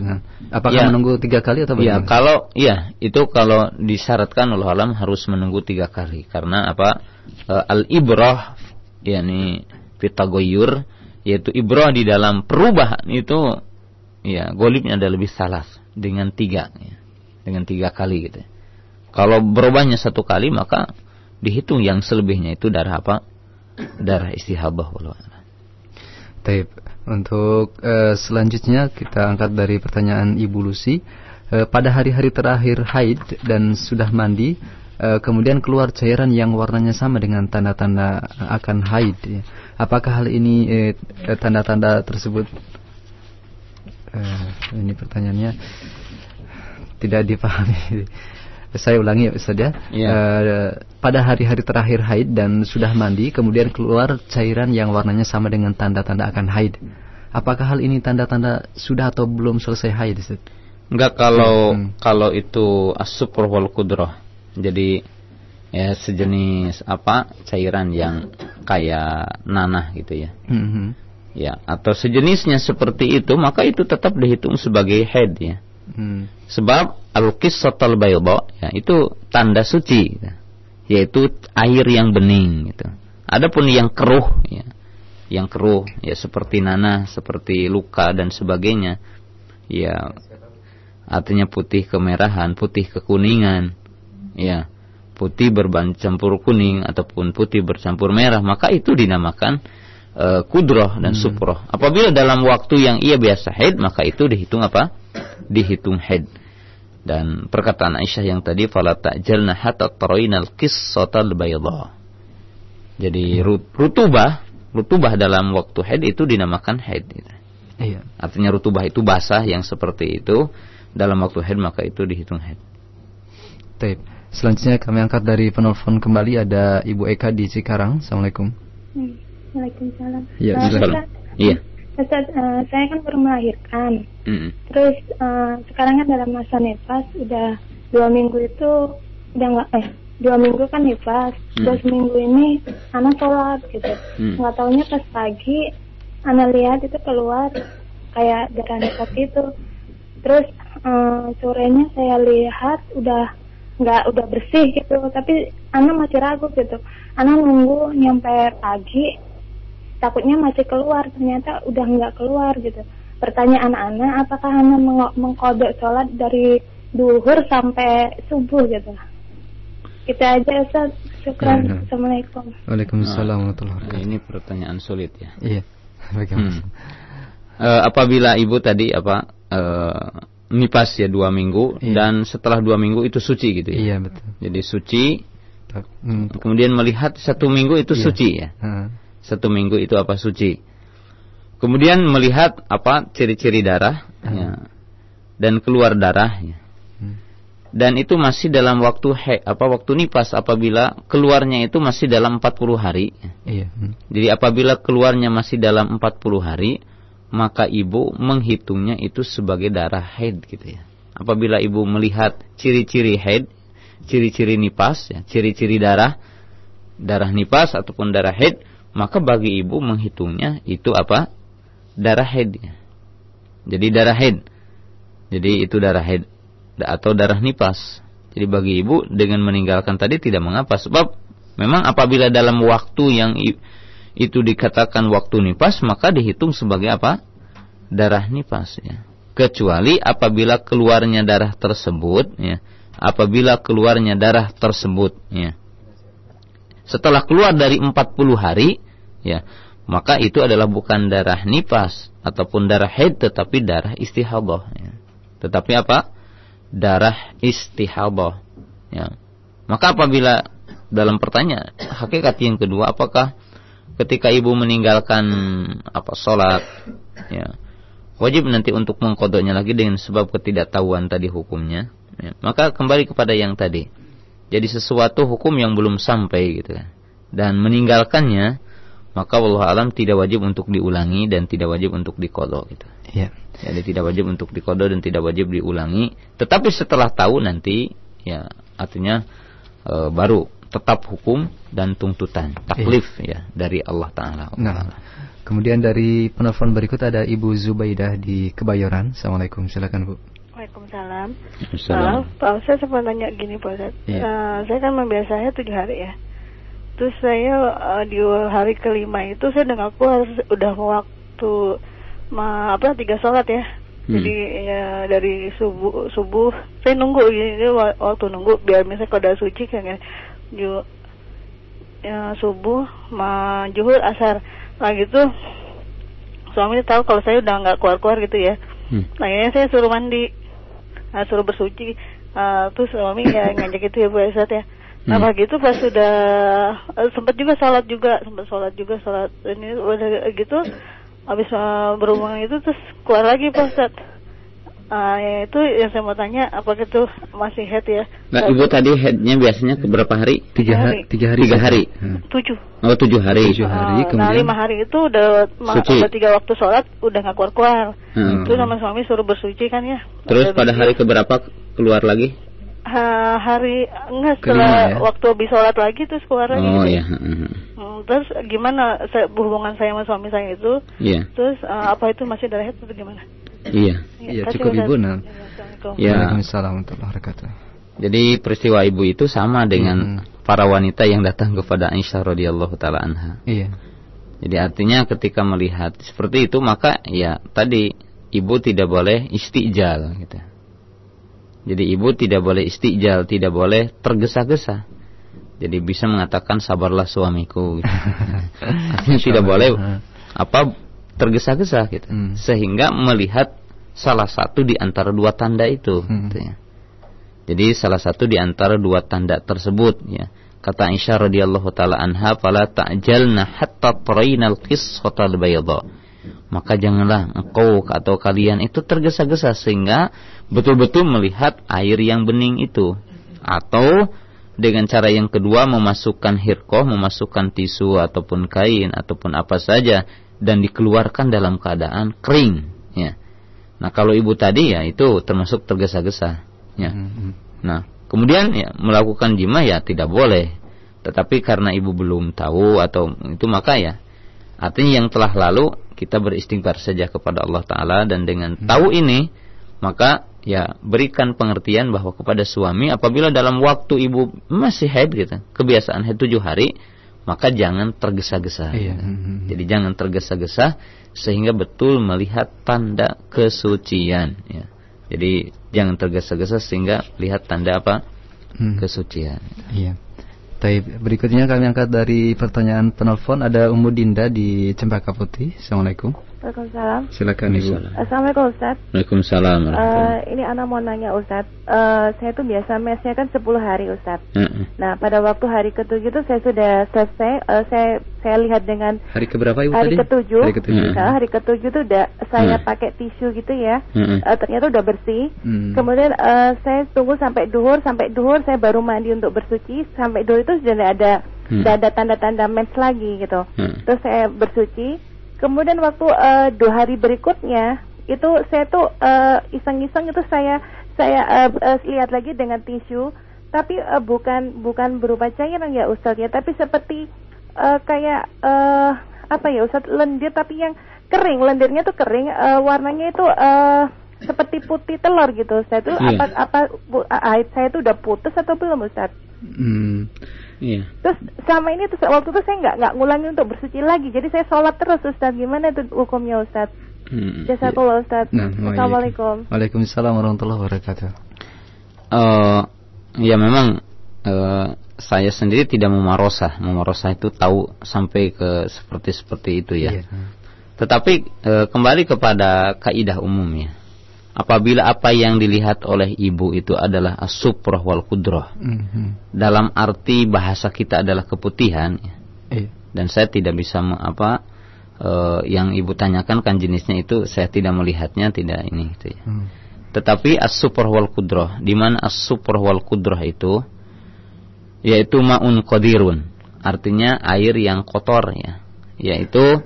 Apakah menunggu 3 kali atau bagaimana? Kalau disyaratkan oleh alam harus menunggu 3 kali, karena al-ibrah yakni fitagoyur, yaitu ibrah di dalam perubahan itu ya golibnya ada lebih salas dengan 3 ya. Dengan 3 kali gitu. Kalau berubahnya 1 kali maka dihitung yang selebihnya itu darah darah istihadah. Baik, untuk selanjutnya kita angkat dari pertanyaan Ibu Lucy. Pada hari-hari terakhir haid dan sudah mandi, kemudian keluar cairan yang warnanya sama dengan tanda-tanda akan haid ya. Apakah hal ini tanda-tanda tersebut ini pertanyaannya tidak dipahami. Saya ulangi ya Ustaz ya. Pada hari-hari terakhir haid dan sudah mandi, kemudian keluar cairan yang warnanya sama dengan tanda-tanda akan haid. Apakah hal ini tanda-tanda sudah atau belum selesai haid, Ustaz? Enggak, kalau itu as-sufur wal qudrah. Jadi ya sejenis cairan yang kayak nanah gitu ya. Ya, atau sejenisnya seperti itu, maka itu tetap dihitung sebagai haid ya. Sebab al-qissatul bayda ya, itu tanda suci gitu. Yaitu air yang bening gitu. Adapun yang keruh ya seperti nanah, seperti luka dan sebagainya. Ya artinya putih kemerahan, putih kekuningan. Ya. putih bercampur kuning ataupun putih bercampur merah, maka itu dinamakan kudroh dan suproh. Apabila dalam waktu yang ia biasa haid, maka itu dihitung apa? Dihitung haid. Dan perkataan Aisyah yang tadi, fala ta'jalna hatta tarainal qissatal bayda. Jadi rutubah dalam waktu haid itu dinamakan haid. Iya. Artinya rutubah itu basah yang seperti itu dalam waktu haid, maka itu dihitung haid. Baik. Selanjutnya kami angkat dari penelpon kembali, ada Ibu Eka di Cikarang. Assalamualaikum. Waalaikumsalam. Ya, Ustaz. Iya. Ustaz, saya kan baru melahirkan. Terus sekarang kan dalam masa nifas, udah 2 minggu itu udah nggak 2 minggu kan nifas. Udah seminggu ini anak sholat gitu. Nggak taunya pas pagi anak lihat itu keluar kayak darah nifas itu. Terus sorenya saya lihat udah bersih gitu, tapi anak masih ragu gitu. Anak nunggu nyampe pagi, takutnya masih keluar, ternyata udah nggak keluar gitu. Pertanyaan anak, apakah anak mengkodok sholat dari duhur sampai subuh gitu? Kita aja, Ustaz. Syukran. Assalamualaikum. Waalaikumsalam warahmatullahi wabarakatuh. Ini pertanyaan sulit ya. Iya. Bagaimana? Apabila ibu tadi nipas ya 2 minggu, dan setelah 2 minggu itu suci gitu ya. Iya, betul. Jadi suci. Kemudian melihat 1 minggu itu suci ya. 1 minggu itu apa suci. Kemudian melihat apa ciri-ciri darah ya, dan keluar darah ya. Dan itu masih dalam waktu waktu nipas, apabila keluarnya itu masih dalam 40 hari. Iya. Jadi apabila keluarnya masih dalam 40 hari, maka ibu menghitungnya itu sebagai darah haid gitu ya. Apabila ibu melihat ciri-ciri haid, ciri-ciri nipas ya, ciri-ciri darah nipas ataupun darah haid, maka bagi ibu menghitungnya itu apa? Darah haid ya. Jadi darah haid. Jadi itu darah haid atau darah nipas. Jadi bagi ibu dengan meninggalkan tadi tidak mengapa, sebab memang apabila dalam waktu yang itu dikatakan waktu nipas, maka dihitung sebagai apa? Darah nipas ya. Kecuali apabila keluarnya darah tersebut ya, apabila keluarnya darah tersebut ya, setelah keluar dari 40 hari ya, maka itu adalah bukan darah nipas ataupun darah haid, tetapi darah istihadah ya. Tetapi apa? Darah istihadah ya. Maka apabila dalam pertanyaan hakikat yang kedua, apakah ketika ibu meninggalkan sholat ya, wajib nanti untuk mengqadanya lagi dengan sebab ketidaktahuan tadi hukumnya ya, maka kembali kepada yang tadi. Jadi sesuatu hukum yang belum sampai gitu kan, dan meninggalkannya, maka wallahu alam tidak wajib untuk diulangi dan tidak wajib untuk diqadha gitu. Iya. Jadi tidak wajib untuk diqadha dan tidak wajib diulangi. Tetapi setelah tahu nanti ya, artinya baru tetap hukum dan tuntutan taklif ya dari Allah Ta'ala. Nah, kemudian dari penelpon berikut ada Ibu Zubaidah di Kebayoran. Assalamualaikum, silakan Bu. Waalaikumsalam. Pak Ustaz, saya mau tanya gini Pak Ustaz. Saya kan membiasanya 7 hari ya. Terus saya di hari kelima itu saya udah ngaku harus udah waktu 3 sholat ya. Jadi ya dari subuh saya nunggu gini, waktu nunggu biar misalnya kalau udah suci kayak subuh, zuhur, asar. Nah gitu suami tahu kalau saya udah nggak keluar gitu ya. Akhirnya saya suruh mandi, suruh bersuci. Terus suami ya ngajak itu ya Bu Aisyah ya. Nah begitu pas sudah sempat sholat ini udah gitu, habis berhubungan itu terus keluar lagi Pak Ustaz. Ya itu yang saya mau tanya, apakah itu masih head ya? Nah, ibu tadi headnya biasanya berapa hari? 3 hari. 3 hari. 7. Oh, 7 hari. 7 hari. Kemudian 5 hari itu udah 3 waktu sholat udah nggak keluar. Itu sama suami suruh bersuci kan ya. Terus pada hari keberapa keluar lagi? Hari enggak, setelah waktu habis sholat lagi terus keluar lagi. Oh gitu. Ya. Terus gimana hubungan saya sama suami saya itu? Iya. Terus apa itu masih darah haid atau gimana? Iya. Iya, cukup Ibu. Ya. Waalaikumsalam warahmatullahi wabarakatuh. Jadi peristiwa ibu itu sama dengan para wanita yang datang kepada Aisyah radhiyallahu taala anha. Iya. Jadi artinya ketika melihat seperti itu, maka ya tadi ibu tidak boleh istijal gitu. Jadi ibu tidak boleh istijal, tidak boleh tergesa-gesa. Jadi bisa mengatakan sabarlah suamiku gitu. Artinya tidak boleh tergesa-gesa gitu. Sehingga melihat salah satu di antara dua tanda itu gitu ya. Jadi salah satu di antara dua tanda tersebut ya. Kata Aisyah radhiyallahu taala anha, "Fala ta'jalna hatta tarainal qissatal bayadha." Maka janganlah engkau atau kalian itu tergesa-gesa sehingga betul-betul melihat air yang bening itu. Atau dengan cara yang kedua memasukkan hirqah, memasukkan tisu ataupun kain ataupun apa saja dan dikeluarkan dalam keadaan kering ya. Nah, kalau ibu tadi ya itu termasuk tergesa-gesa ya. Nah, kemudian ya melakukan jima ya tidak boleh. Tetapi karena ibu belum tahu atau itu maka ya artinya yang telah lalu kita beristighfar saja kepada Allah Ta'ala. Dan dengan tahu ini maka ya berikan pengertian bahwa kepada suami apabila dalam waktu ibu masih haid gitu, kebiasaan haid 7 hari, maka jangan tergesa-gesa. Jadi jangan tergesa-gesa sehingga betul melihat tanda kesucian ya. Jadi jangan tergesa-gesa sehingga lihat tanda apa? Kesucian. Iya. Berikutnya kami angkat dari pertanyaan penelpon. Ada Ummu Dinda di Cempaka Putih. Assalamualaikum. Waalaikumsalam. Silakan Ibu. Assalamualaikum Ustaz. Waalaikumsalam. Ini Ana mau nanya Ustaz. Saya tuh biasa mesnya kan 10 hari Ustaz. Nah pada waktu hari ke-7 itu saya sudah selesai. Saya lihat dengan hari keberapa Ibu hari tadi? ke-7. Nah, hari ke-7 itu udah saya pakai tisu gitu ya. Ternyata udah bersih. Kemudian saya tunggu sampai duhur saya baru mandi untuk bersuci. Sampai duhur itu sudah ada tanda-tanda mens lagi gitu. Terus saya bersuci. Kemudian waktu 2 hari berikutnya itu saya tuh iseng-iseng itu saya lihat lagi dengan tisu, tapi bukan berupa cairan ya Ustaz ya, tapi seperti kayak apa ya Ustaz, lendir tapi yang kering, lendirnya tuh kering, warnanya itu seperti putih telur gitu Ustaz. Itu haid saya tuh udah putus atau belum Ustaz? Iya. Terus sama ini tuh waktu itu saya nggak ngulangi untuk bersuci lagi. Jadi saya sholat terus Ustaz. Gimana itu hukumnya Ustaz? Jazakallah Ustaz. Assalamualaikum. Waalaikumsalam warahmatullahi wabarakatuh. Ya memang saya sendiri tidak memarosah. Memarosah itu tahu sampai ke seperti itu ya. Tetapi kembali kepada kaidah umumnya. Apabila apa yang dilihat oleh ibu itu adalah as-suprah wal qudrah, dalam arti bahasa kita adalah keputihan, dan saya tidak bisa yang ibu tanyakan kan jenisnya itu saya tidak melihatnya, tidak ini gitu ya. Tetapi as-suprah wal qudrah, di mana as-suprah wal qudrah itu yaitu ma'un qadirun, artinya air yang kotor ya, yaitu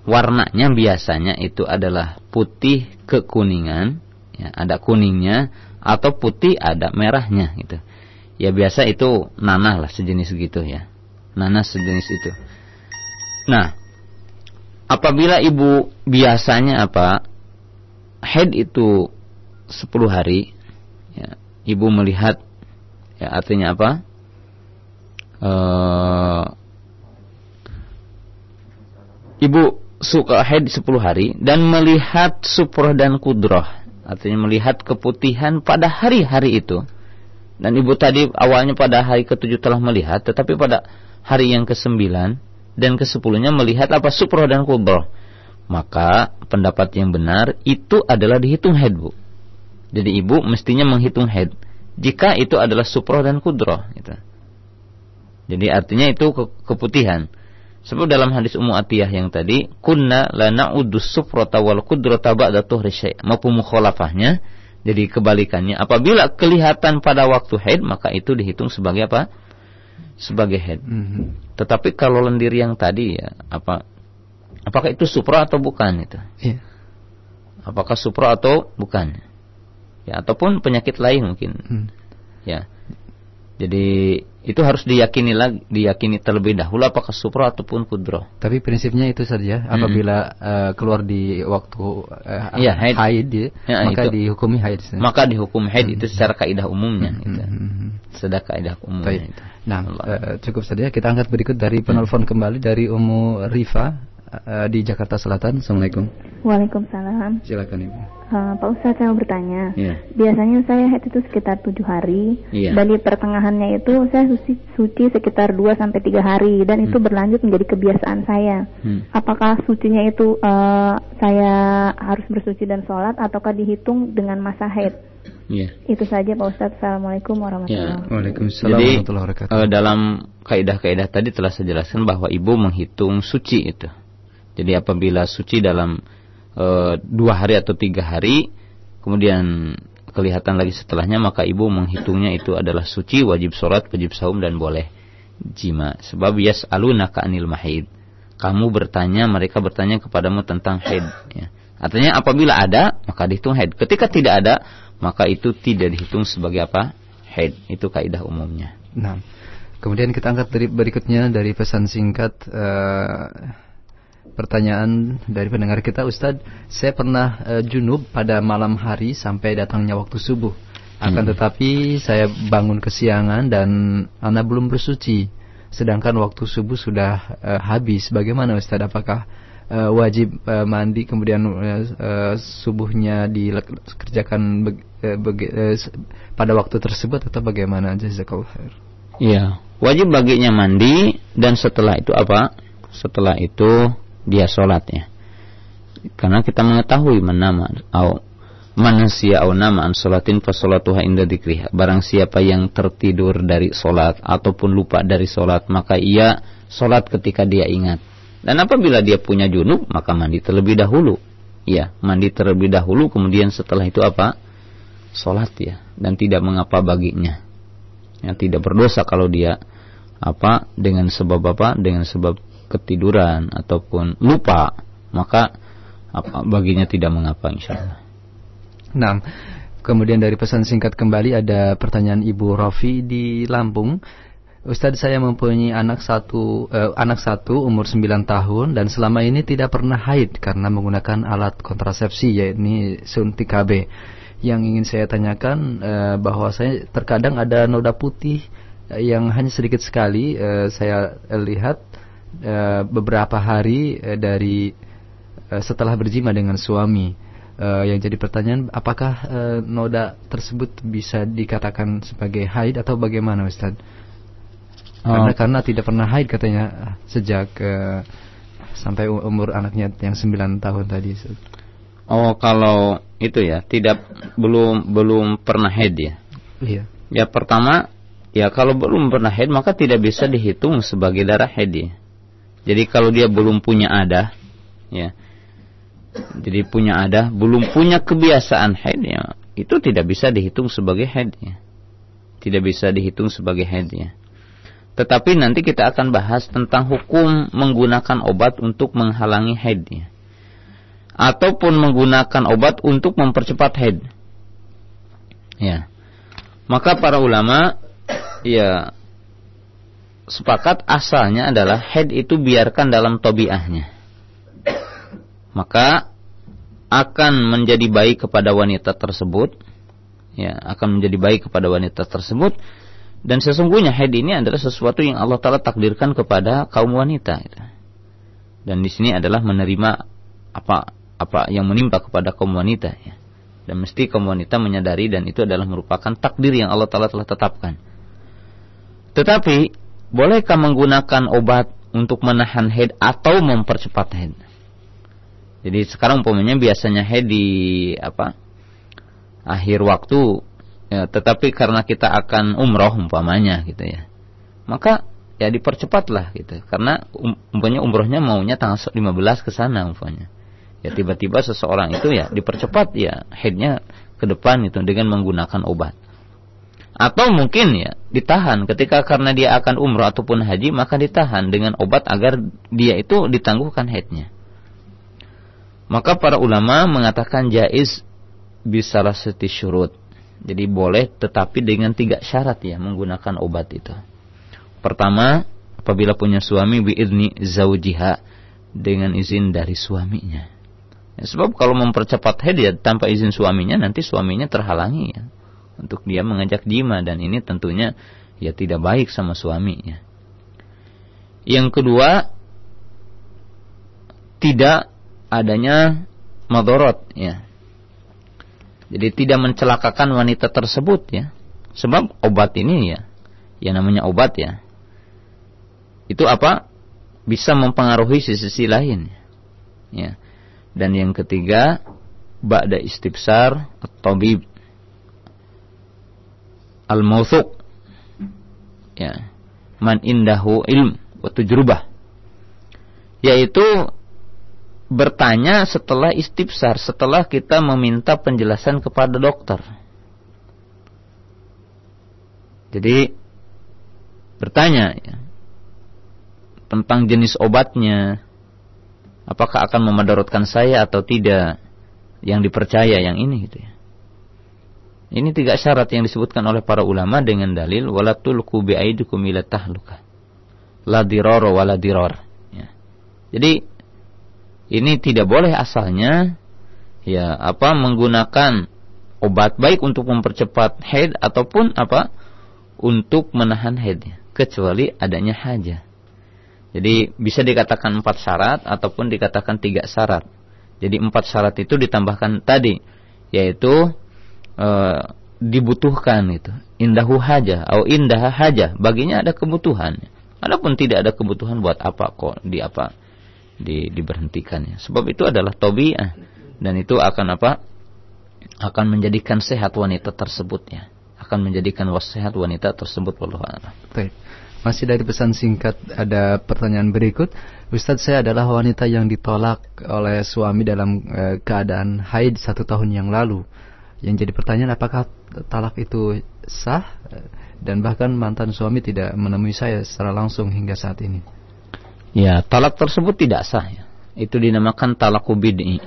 warnanya biasanya itu adalah putih kekuningan. Ya, ada kuningnya atau putih ada merahnya gitu. Ya biasa itu nanah lah sejenis gitu ya. Nanah sejenis itu. Nah, apabila ibu biasanya haid itu 10 hari ya, ibu melihat ya artinya ibu suka haid 10 hari dan melihat suprah dan kudrah, artinya melihat keputihan pada hari-hari itu. Dan ibu tadi awalnya pada hari ke-7 telah melihat, tetapi pada hari yang ke-9 dan ke-10-nya melihat suprah dan kudrah. Maka pendapat yang benar itu adalah dihitung haid, Bu. Jadi ibu mestinya menghitung haid jika itu adalah suprah dan kudrah gitu. Jadi artinya itu keputihan. Sebab dalam hadis Ummu Atiyah yang tadi, kunna la na'udus sufrata wal qudrata ba'da tuhri syai'. Mafhum mukhalafahnya, jadi kebalikannya. Apabila kelihatan pada waktu haid, maka itu dihitung sebagai sebagai haid. Tetapi kalau lendir yang tadi ya, apakah itu supra atau bukan itu? Yeah. Apakah supra atau bukan? Ya, ataupun penyakit lain mungkin. Ya. Jadi itu harus diyakini terlebih dahulu apakah supra ataupun kudrah. Tapi prinsipnya itu saja. Apabila keluar di waktu haid maka dihukumi haid. Maka dihukum haid itu secara kaidah umumnya. Secara kaidah umumnya itu. Nah, cukup saja. Kita angkat berikut dari penelpon kembali dari Ummu Rifa. di Jakarta Selatan. Assalamualaikum. Waalaikumsalam. Silakan Ibu. Pak Ustadz, saya mau bertanya. Yeah. Biasanya saya haid itu sekitar 7 hari. Yeah. Dan di pertengahannya itu saya suci sekitar 2-3 hari. Dan itu berlanjut menjadi kebiasaan saya. Apakah sucinya itu saya harus bersuci dan sholat, ataukah dihitung dengan masa haid? Yeah. Itu saja Pak Ustadz. Assalamualaikum warahmatullahi wabarakatuh. Waalaikumsalam Jadi warahmatullahi wabarakatuh. dalam kaidah-kaidah tadi telah saya jelaskan bahwa ibu menghitung suci itu. Jadi apabila suci dalam 2 hari atau 3 hari, kemudian kelihatan lagi setelahnya, maka ibu menghitungnya itu adalah suci, wajib sholat, wajib saum, dan boleh jima. Sebab yas'alunaka 'anil mahid. Kamu bertanya, mereka bertanya kepadamu tentang haid. Ya. Artinya apabila ada, maka dihitung haid. Ketika tidak ada, maka itu tidak dihitung sebagai apa? Haid. Itu kaidah umumnya. Nah, kemudian kita angkat berikutnya dari pesan singkat. Pertanyaan dari pendengar kita, Ustadz, saya pernah junub pada malam hari sampai datangnya waktu subuh. Akan tetapi saya bangun kesiangan dan ana belum bersuci. Sedangkan waktu subuh sudah habis. Bagaimana Ustadz? Apakah wajib mandi kemudian subuhnya dikerjakan pada waktu tersebut atau bagaimana? Jazakallahu khair. Iya, wajib baginya mandi, dan setelah itu apa? Setelah itu dia sholat, ya. Karena kita mengetahui man nasiya aw nama an sholatin fa sholatuha inda dzikriha. Barang siapa yang tertidur dari sholat ataupun lupa dari sholat, maka ia sholat ketika dia ingat. Dan apabila dia punya junub, maka mandi terlebih dahulu. Ya, mandi terlebih dahulu, kemudian setelah itu apa? Sholat, ya. Dan tidak mengapa baginya. Ya, tidak berdosa kalau dia dengan sebab dengan sebab ketiduran ataupun lupa, maka baginya tidak mengapa, insyaallah. Nah, kemudian dari pesan singkat kembali ada pertanyaan Ibu Rofi di Lampung. Ustadz, saya mempunyai anak satu umur 9 tahun dan selama ini tidak pernah haid karena menggunakan alat kontrasepsi, yaitu suntik KB. Yang ingin saya tanyakan bahwa saya terkadang ada noda putih yang hanya sedikit sekali saya lihat beberapa hari setelah berjima dengan suami. Yang jadi pertanyaan, apakah noda tersebut bisa dikatakan sebagai haid atau bagaimana Ustaz? Karena tidak pernah haid katanya sejak sampai umur anaknya yang 9 tahun tadi. Kalau itu ya, belum pernah haid ya. Iya. Ya, pertama, ya kalau belum pernah haid maka tidak bisa dihitung sebagai darah haid ya. Jadi kalau dia belum punya adah, ya. Jadi punya adah, belum punya kebiasaan haid ya, itu tidak bisa dihitung sebagai haid ya. Tidak bisa dihitung sebagai haid ya. Tetapi nanti kita akan bahas tentang hukum menggunakan obat untuk menghalangi haid ya. Ataupun menggunakan obat untuk mempercepat haid. Ya. Maka para ulama ya sepakat asalnya adalah haid itu biarkan dalam tabiahnya. Maka akan menjadi baik kepada wanita tersebut. Ya, akan menjadi baik kepada wanita tersebut. Dan sesungguhnya haid ini adalah sesuatu yang Allah Ta'ala takdirkan kepada kaum wanita. Dan di sini adalah menerima apa yang menimpa kepada kaum wanita. Ya. Dan mesti kaum wanita menyadari dan itu adalah merupakan takdir yang Allah Ta'ala telah tetapkan. Tetapi, bolehkah menggunakan obat untuk menahan haid atau mempercepat haid? Jadi sekarang umpamanya biasanya haid di akhir waktu, ya, tetapi karena kita akan umroh umpamanya gitu ya, maka ya dipercepatlah gitu. Karena umpamanya umrohnya maunya tanggal 15 ke sana umpamanya. Ya tiba-tiba seseorang itu ya dipercepat ya haidnya ke depan itu dengan menggunakan obat. Atau mungkin ya ditahan ketika karena dia akan umroh ataupun haji, maka ditahan dengan obat agar dia itu ditangguhkan haidnya. Maka para ulama mengatakan jaiz bisalasati syurut. Jadi boleh tetapi dengan 3 syarat ya menggunakan obat itu. Pertama, apabila punya suami biizni zaujiha, dengan izin dari suaminya. Ya, sebab kalau mempercepat haid ya tanpa izin suaminya, nanti suaminya terhalangi ya untuk dia mengajak jima, dan ini tentunya ya tidak baik sama suaminya. Yang kedua, tidak adanya madharat ya. Jadi tidak mencelakakan wanita tersebut ya. Sebab obat ini ya namanya obat ya. Itu apa? Bisa mempengaruhi sisi lain ya. Dan yang ketiga, ba'da istibsar at-tabib al-mawthuq ya, man indahu ilm wa tujrubah, yaitu bertanya setelah istibsar, setelah kita meminta penjelasan kepada dokter. Jadi bertanya ya, tentang jenis obatnya, apakah akan memadaratkan saya atau tidak, yang dipercaya yang ini gitu ya. Ini 3 syarat yang disebutkan oleh para ulama dengan dalil wala tulqu bi aidikum ila tahluka. La dirara wala dirar. Ya. Jadi ini tidak boleh asalnya ya menggunakan obat baik untuk mempercepat haid ataupun untuk menahan haidnya, kecuali adanya hajah. Jadi bisa dikatakan 4 syarat ataupun dikatakan 3 syarat. Jadi 4 syarat itu ditambahkan tadi, yaitu dibutuhkan itu. Indahu hajah atau indaha hajah, baginya ada kebutuhan. Adapun tidak ada kebutuhan, buat apa kok diberhentikannya. Sebab itu adalah tabi'ah, dan itu akan akan menjadikan sehat wanita tersebut ya. Akan menjadikan sehat wanita tersebut. Wallahu a'lam. Baik. Masih dari pesan singkat ada pertanyaan berikut. Ustadz, saya adalah wanita yang ditolak oleh suami dalam keadaan haid 1 tahun yang lalu. Yang jadi pertanyaan, apakah talak itu sah? Dan bahkan mantan suami tidak menemui saya secara langsung hingga saat ini. Ya, talak tersebut tidak sah ya. Itu dinamakan talaqu bid'i.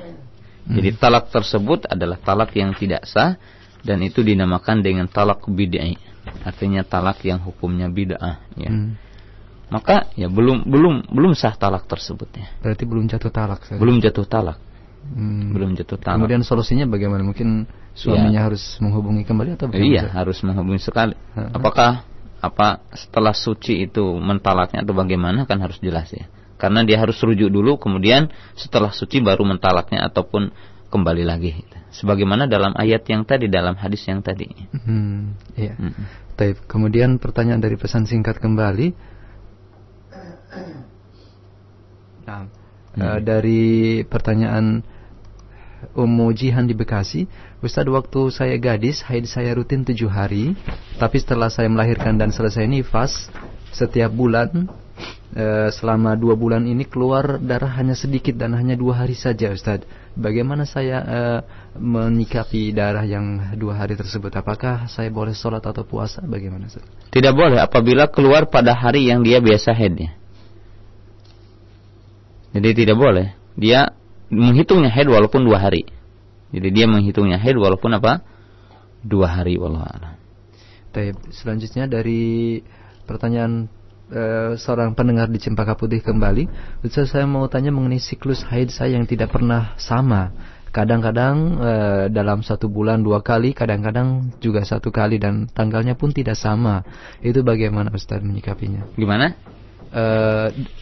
Jadi talak tersebut adalah talak yang tidak sah, dan itu dinamakan dengan talak bid'i. Artinya talak yang hukumnya bid'ah ya. Maka ya belum sah talak tersebut ya. Berarti belum jatuh talak. Belum jatuh talak. Belum jatuh talak. Kemudian solusinya bagaimana? Mungkin suaminya harus menghubungi kembali atau bagaimana? Iya, harus menghubungi sekali. Apakah setelah suci itu mentalaknya atau bagaimana, kan harus jelas ya. Karena dia harus rujuk dulu, kemudian setelah suci baru mentalaknya ataupun kembali lagi. Sebagaimana dalam ayat yang tadi, dalam hadis yang tadi. Iya. Baik. Kemudian pertanyaan dari pesan singkat kembali. Dari pertanyaan Ummu Jihan di Bekasi, Ustaz, waktu saya gadis, haid saya rutin 7 hari, tapi setelah saya melahirkan dan selesai nifas, setiap bulan selama 2 bulan ini keluar darah hanya sedikit dan hanya 2 hari saja, Ustaz. Bagaimana saya menyikapi darah yang 2 hari tersebut? Apakah saya boleh sholat atau puasa? Bagaimana, Ustaz? Tidak boleh apabila keluar pada hari yang dia biasa haidnya. Jadi tidak boleh. Dia menghitungnya haid walaupun 2 hari. Jadi dia menghitungnya haid walaupun 2 hari. Wallahu a'lam. Baik, selanjutnya dari pertanyaan seorang pendengar di Cempaka Putih kembali. Ustaz, saya mau tanya mengenai siklus haid saya yang tidak pernah sama. Kadang-kadang dalam 1 bulan 2 kali, kadang-kadang juga 1 kali, dan tanggalnya pun tidak sama. Itu bagaimana Ustaz menyikapinya? Gimana?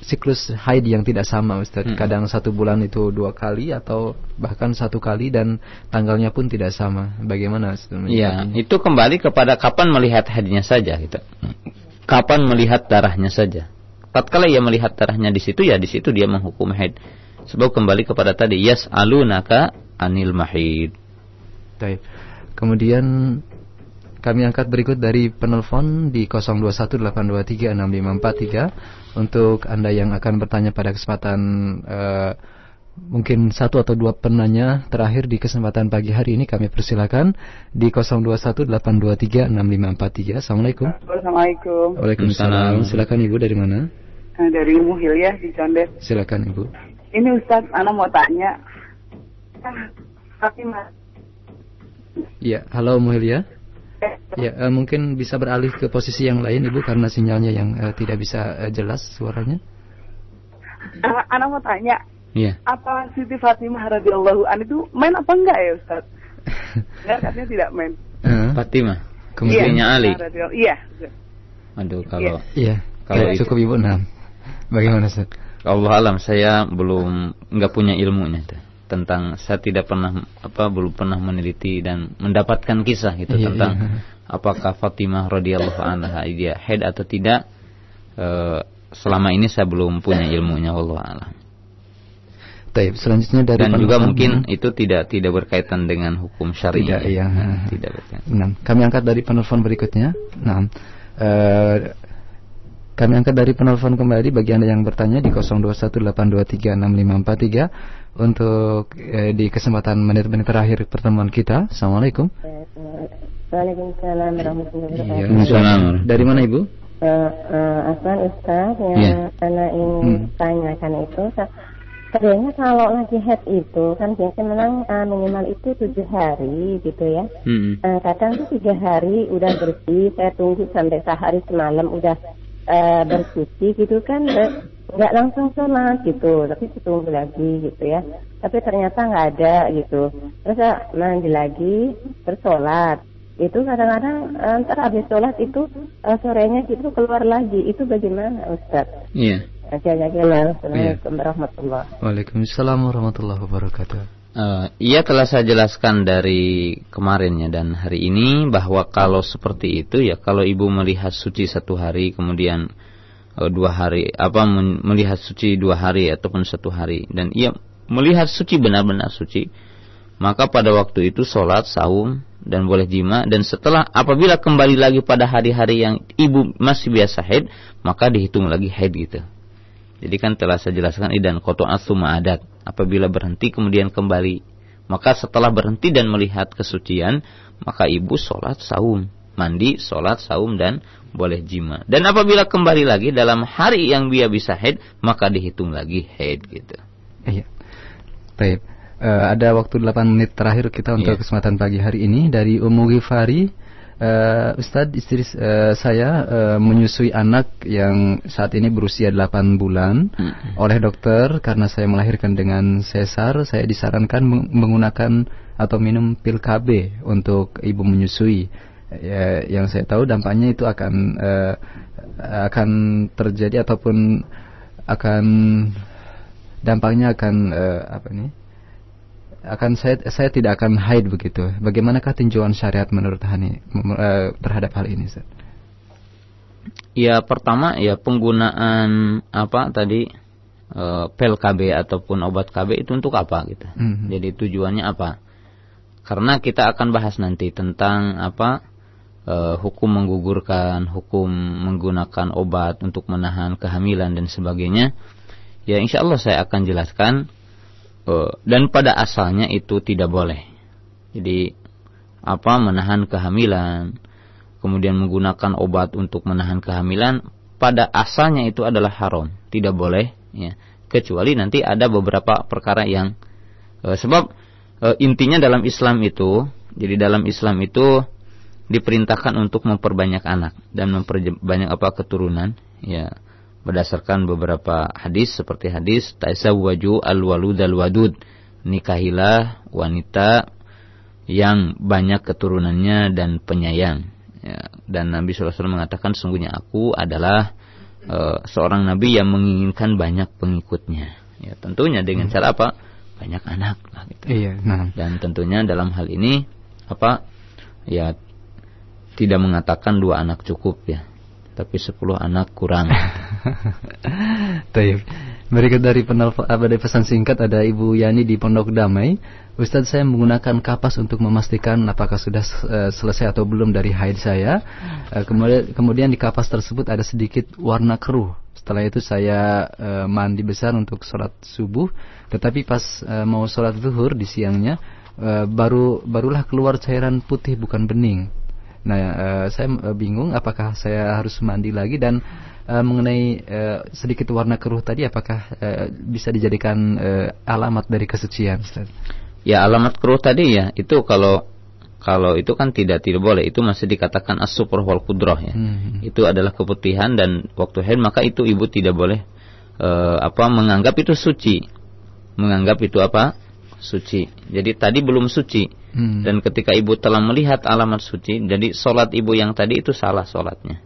Siklus haid yang tidak sama, Ustaz. Kadang 1 bulan itu 2 kali atau bahkan 1 kali, dan tanggalnya pun tidak sama. Bagaimana Ustaz? Ya, itu kembali kepada kapan melihat haidnya saja gitu. Kapan melihat darahnya saja. Tatkala ia melihat darahnya di situ, ya di situ dia menghukum haid. Sebab kembali kepada tadi, yas'alunaka anil mahid. Baik. Kemudian kami angkat berikut dari penelpon di 0218236543 untuk Anda yang akan bertanya pada kesempatan mungkin 1 atau 2 penanya terakhir di kesempatan pagi hari ini. Kami persilakan di 0218236543. Assalamualaikum. Assalamualaikum. Waalaikumsalam. Silakan Ibu, dari mana? Dari Muhil ya, di Condet. Silakan Ibu. Ini Ustaz, Ana mau tanya. Ya, halo Muhil ya. Ya, mungkin bisa beralih ke posisi yang lain Ibu, karena sinyalnya yang tidak bisa jelas suaranya. Ana mau tanya. Iya. Apa Siti Fatimah radhiyallahu anha itu main apa enggak ya Ustaz? Enggak, katanya tidak main. Fatimah, kemudiannya Ali. Iya. Aduh, kalau iya, kalau cukup Ibu. Nah, bagaimana Ustaz? Allah alam, saya nggak punya ilmunya tentang, saya tidak pernah belum pernah meneliti dan mendapatkan kisah gitu tentang apakah Fatimah radhiyallahu anha dia haid atau tidak. Selama ini saya belum punya ilmunya, Allah alam. Taib, selanjutnya dari dan juga mungkin itu tidak berkaitan dengan hukum syariah. Tidak berkaitan. Nah, kami angkat dari penelpon berikutnya. Nah, kami angkat dari penelpon kembali bagi Anda yang bertanya di 0218236543 untuk di kesempatan menit-menit terakhir pertemuan kita. Assalamualaikum. Waalaikumsalam warahmatullahi wabarakatuh. Dari mana Ibu? Afwan Ustaz, yang Ana ingin tanyakan itu, sebenarnya kalau lagi haid itu kan biasanya memang minimal itu 7 hari gitu ya. Kadang tuh 3 hari udah bersih, saya tunggu sampai sehari semalam udah bersuci gitu kan, nggak langsung sholat gitu, tapi tunggu lagi gitu ya. Tapi ternyata nggak ada gitu. Terus mandi lagi, bersolat. Itu kadang-kadang ntar habis sholat itu sorenya gitu keluar lagi. Itu bagaimana Ustaz? Iya. Assalamualaikum warahmatullahi wabarakatuh. Waalaikumsalam warahmatullahi wabarakatuh. Iya, telah saya jelaskan dari kemarinnya dan hari ini bahwa kalau seperti itu ya, kalau ibu melihat suci 1 hari kemudian 2 hari melihat suci 2 hari ataupun 1 hari dan ia melihat suci benar-benar suci, maka pada waktu itu sholat, saum dan boleh jima, dan setelah apabila kembali lagi pada hari-hari yang ibu masih biasa haid, maka dihitung lagi haid gitu. Jadi kan telah saya jelaskan idan qata'at tsumma adat. Apabila berhenti kemudian kembali, maka setelah berhenti dan melihat kesucian, maka ibu sholat, saum, mandi, sholat, saum dan boleh jima. Dan apabila kembali lagi dalam hari yang dia bisa haid, maka dihitung lagi haid gitu. Iya. Baik. Ada waktu 8 menit terakhir kita untuk kesempatan pagi hari ini dari Ummu Ghifari. Ustadz, istri saya menyusui anak yang saat ini berusia 8 bulan oleh dokter. Karena saya melahirkan dengan sesar, saya disarankan menggunakan atau minum pil KB untuk ibu menyusui. Yang saya tahu dampaknya itu akan terjadi ataupun dampaknya saya tidak akan haid begitu. Bagaimanakah tinjauan syariat menurut Hani terhadap hal ini, Ustaz? Ya, pertama ya penggunaan pil KB ataupun obat KB itu untuk apa gitu. Jadi tujuannya apa? Karena kita akan bahas nanti tentang hukum menggugurkan, hukum menggunakan obat untuk menahan kehamilan dan sebagainya. Ya, insya Allah saya akan jelaskan. Dan pada asalnya itu tidak boleh. Jadi menahan kehamilan, kemudian menggunakan obat untuk menahan kehamilan, pada asalnya itu adalah haram, tidak boleh ya. Kecuali nanti ada beberapa perkara yang sebab intinya dalam Islam itu, jadi dalam Islam itu diperintahkan untuk memperbanyak anak dan memperbanyak keturunan ya. Berdasarkan beberapa hadis seperti hadis tazawwaju al-walud al-wadud, nikahilah wanita yang banyak keturunannya dan penyayang ya. Dan Nabi SAW mengatakan sungguhnya aku adalah seorang nabi yang menginginkan banyak pengikutnya ya, tentunya dengan cara banyak anak gitu. Iya, nah. Dan tentunya dalam hal ini ya tidak mengatakan 2 anak cukup ya, tapi 10 anak kurang. Taib. Berikut dari pesan singkat ada Ibu Yani di Pondok Damai. Ustadz, saya menggunakan kapas untuk memastikan apakah sudah selesai atau belum dari haid saya. Kemudian di kapas tersebut ada sedikit warna keruh. Setelah itu saya mandi besar untuk sholat subuh. Tetapi pas mau sholat zuhur di siangnya barulah keluar cairan putih bukan bening. Nah, saya bingung apakah saya harus mandi lagi, dan mengenai sedikit warna keruh tadi apakah bisa dijadikan alamat dari kesucian, Ustaz? Ya, alamat keruh tadi ya, itu kalau itu kan tidak boleh, itu masih dikatakan as-sufrah wal qudrah ya. Itu adalah keputihan dan waktu haid, maka itu ibu tidak boleh menganggap itu suci. Menganggap itu suci. Jadi tadi belum suci. Dan ketika ibu telah melihat alamat suci, jadi sholat ibu yang tadi itu salah sholatnya.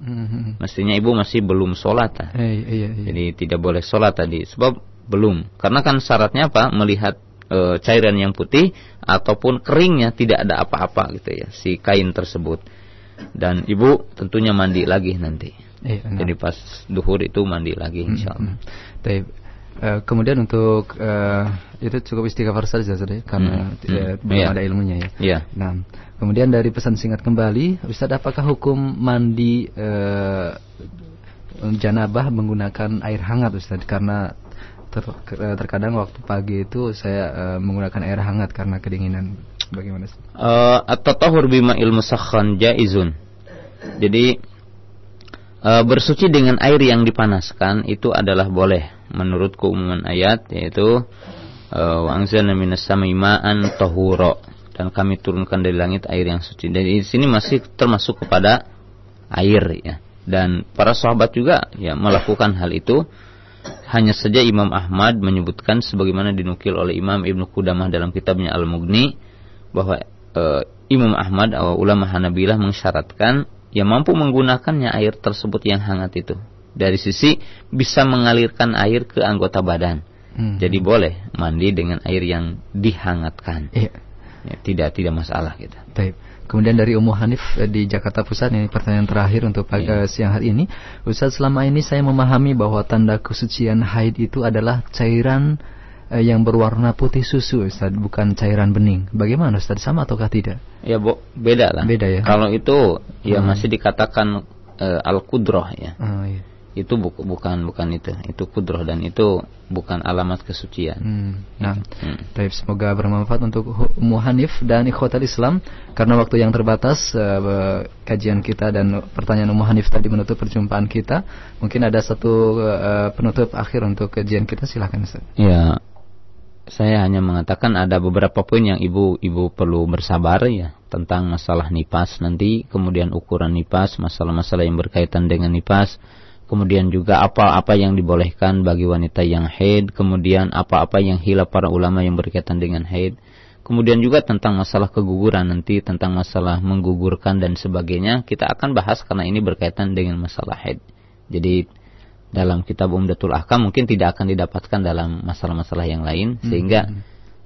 Mestinya ibu masih belum sholat. Jadi tidak boleh sholat tadi, sebab belum. Karena kan syaratnya apa? Melihat cairan yang putih ataupun keringnya, tidak ada apa-apa gitu ya, si kain tersebut. Dan ibu tentunya mandi lagi nanti. Jadi pas duhur itu mandi lagi insyaallah. Kemudian untuk itu cukup istighfar saja sudah, karena belum ada ilmunya ya. Nah, kemudian dari pesan singkat kembali, Ustaz, apakah hukum mandi janabah menggunakan air hangat, Ustaz? Karena terkadang waktu pagi itu saya menggunakan air hangat karena kedinginan. Bagaimana, Ustaz? At-tatahhur bima'il musakhan jaizun. Jadi bersuci dengan air yang dipanaskan itu adalah boleh menurut keumuman ayat, yaitu wa anzalna minas samai ma'an tahura, dan kami turunkan dari langit air yang suci. Dan di sini masih termasuk kepada air ya. Dan para sahabat juga ya melakukan hal itu. Hanya saja Imam Ahmad menyebutkan sebagaimana dinukil oleh Imam Ibnu Qudamah dalam kitabnya Al-Mughni, bahwa Imam Ahmad atau ulama Hanabilah mensyaratkan yang mampu menggunakannya air tersebut yang hangat itu, dari sisi bisa mengalirkan air ke anggota badan. Jadi boleh mandi dengan air yang dihangatkan. Ya, tidak masalah gitu. Baik. Kemudian dari Ummu Hanif di Jakarta Pusat, ini pertanyaan terakhir untuk siang hari ini. Ustaz, selama ini saya memahami bahwa tanda kesucian haid itu adalah cairan yang berwarna putih susu, Ustaz, bukan cairan bening. Bagaimana, Ustaz? Sama ataukah tidak? Ya, beda lah. Beda ya. Kalau itu ya masih dikatakan al-qudroh ya. Itu bukan itu. Itu qudroh, dan itu bukan alamat kesucian. Nah, baik, semoga bermanfaat untuk Ummu Hanif dan ikhwatal Islam. Karena waktu yang terbatas, kajian kita dan pertanyaan Ummu Hanif tadi menutup perjumpaan kita. Mungkin ada satu penutup akhir untuk kajian kita, silakan, Ustaz. Ya, saya hanya mengatakan ada beberapa poin yang ibu perlu bersabar ya, tentang masalah nifas nanti, kemudian ukuran nifas, masalah-masalah yang berkaitan dengan nifas, kemudian juga apa-apa yang dibolehkan bagi wanita yang haid, kemudian apa-apa yang khilaf para ulama yang berkaitan dengan haid, kemudian juga tentang masalah keguguran nanti, tentang masalah menggugurkan dan sebagainya, kita akan bahas karena ini berkaitan dengan masalah haid. Jadi dalam kitab Umdatul Ahkam mungkin tidak akan didapatkan dalam masalah-masalah yang lain, sehingga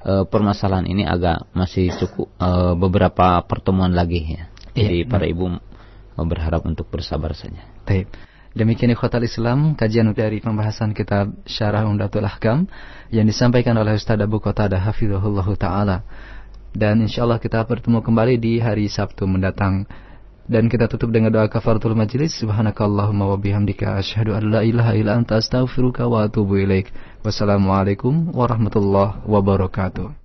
permasalahan ini agak masih cukup beberapa pertemuan lagi ya. Jadi para ibu berharap untuk bersabar saja. Baik. Demikian ikhwatal Islam, kajian dari pembahasan kitab Syarah Umdatul Ahkam yang disampaikan oleh Ustaz Abu Qatadah hafizahullah taala. Dan insyaallah kita bertemu kembali di hari Sabtu mendatang. Dan kita tutup dengan doa kafaratul majlis. Subhanakallahumma wa bihamdika asyhadu an la ilaha illa anta astaghfiruka wa atubu ilaik. Wassalamualaikum warahmatullahi wabarakatuh.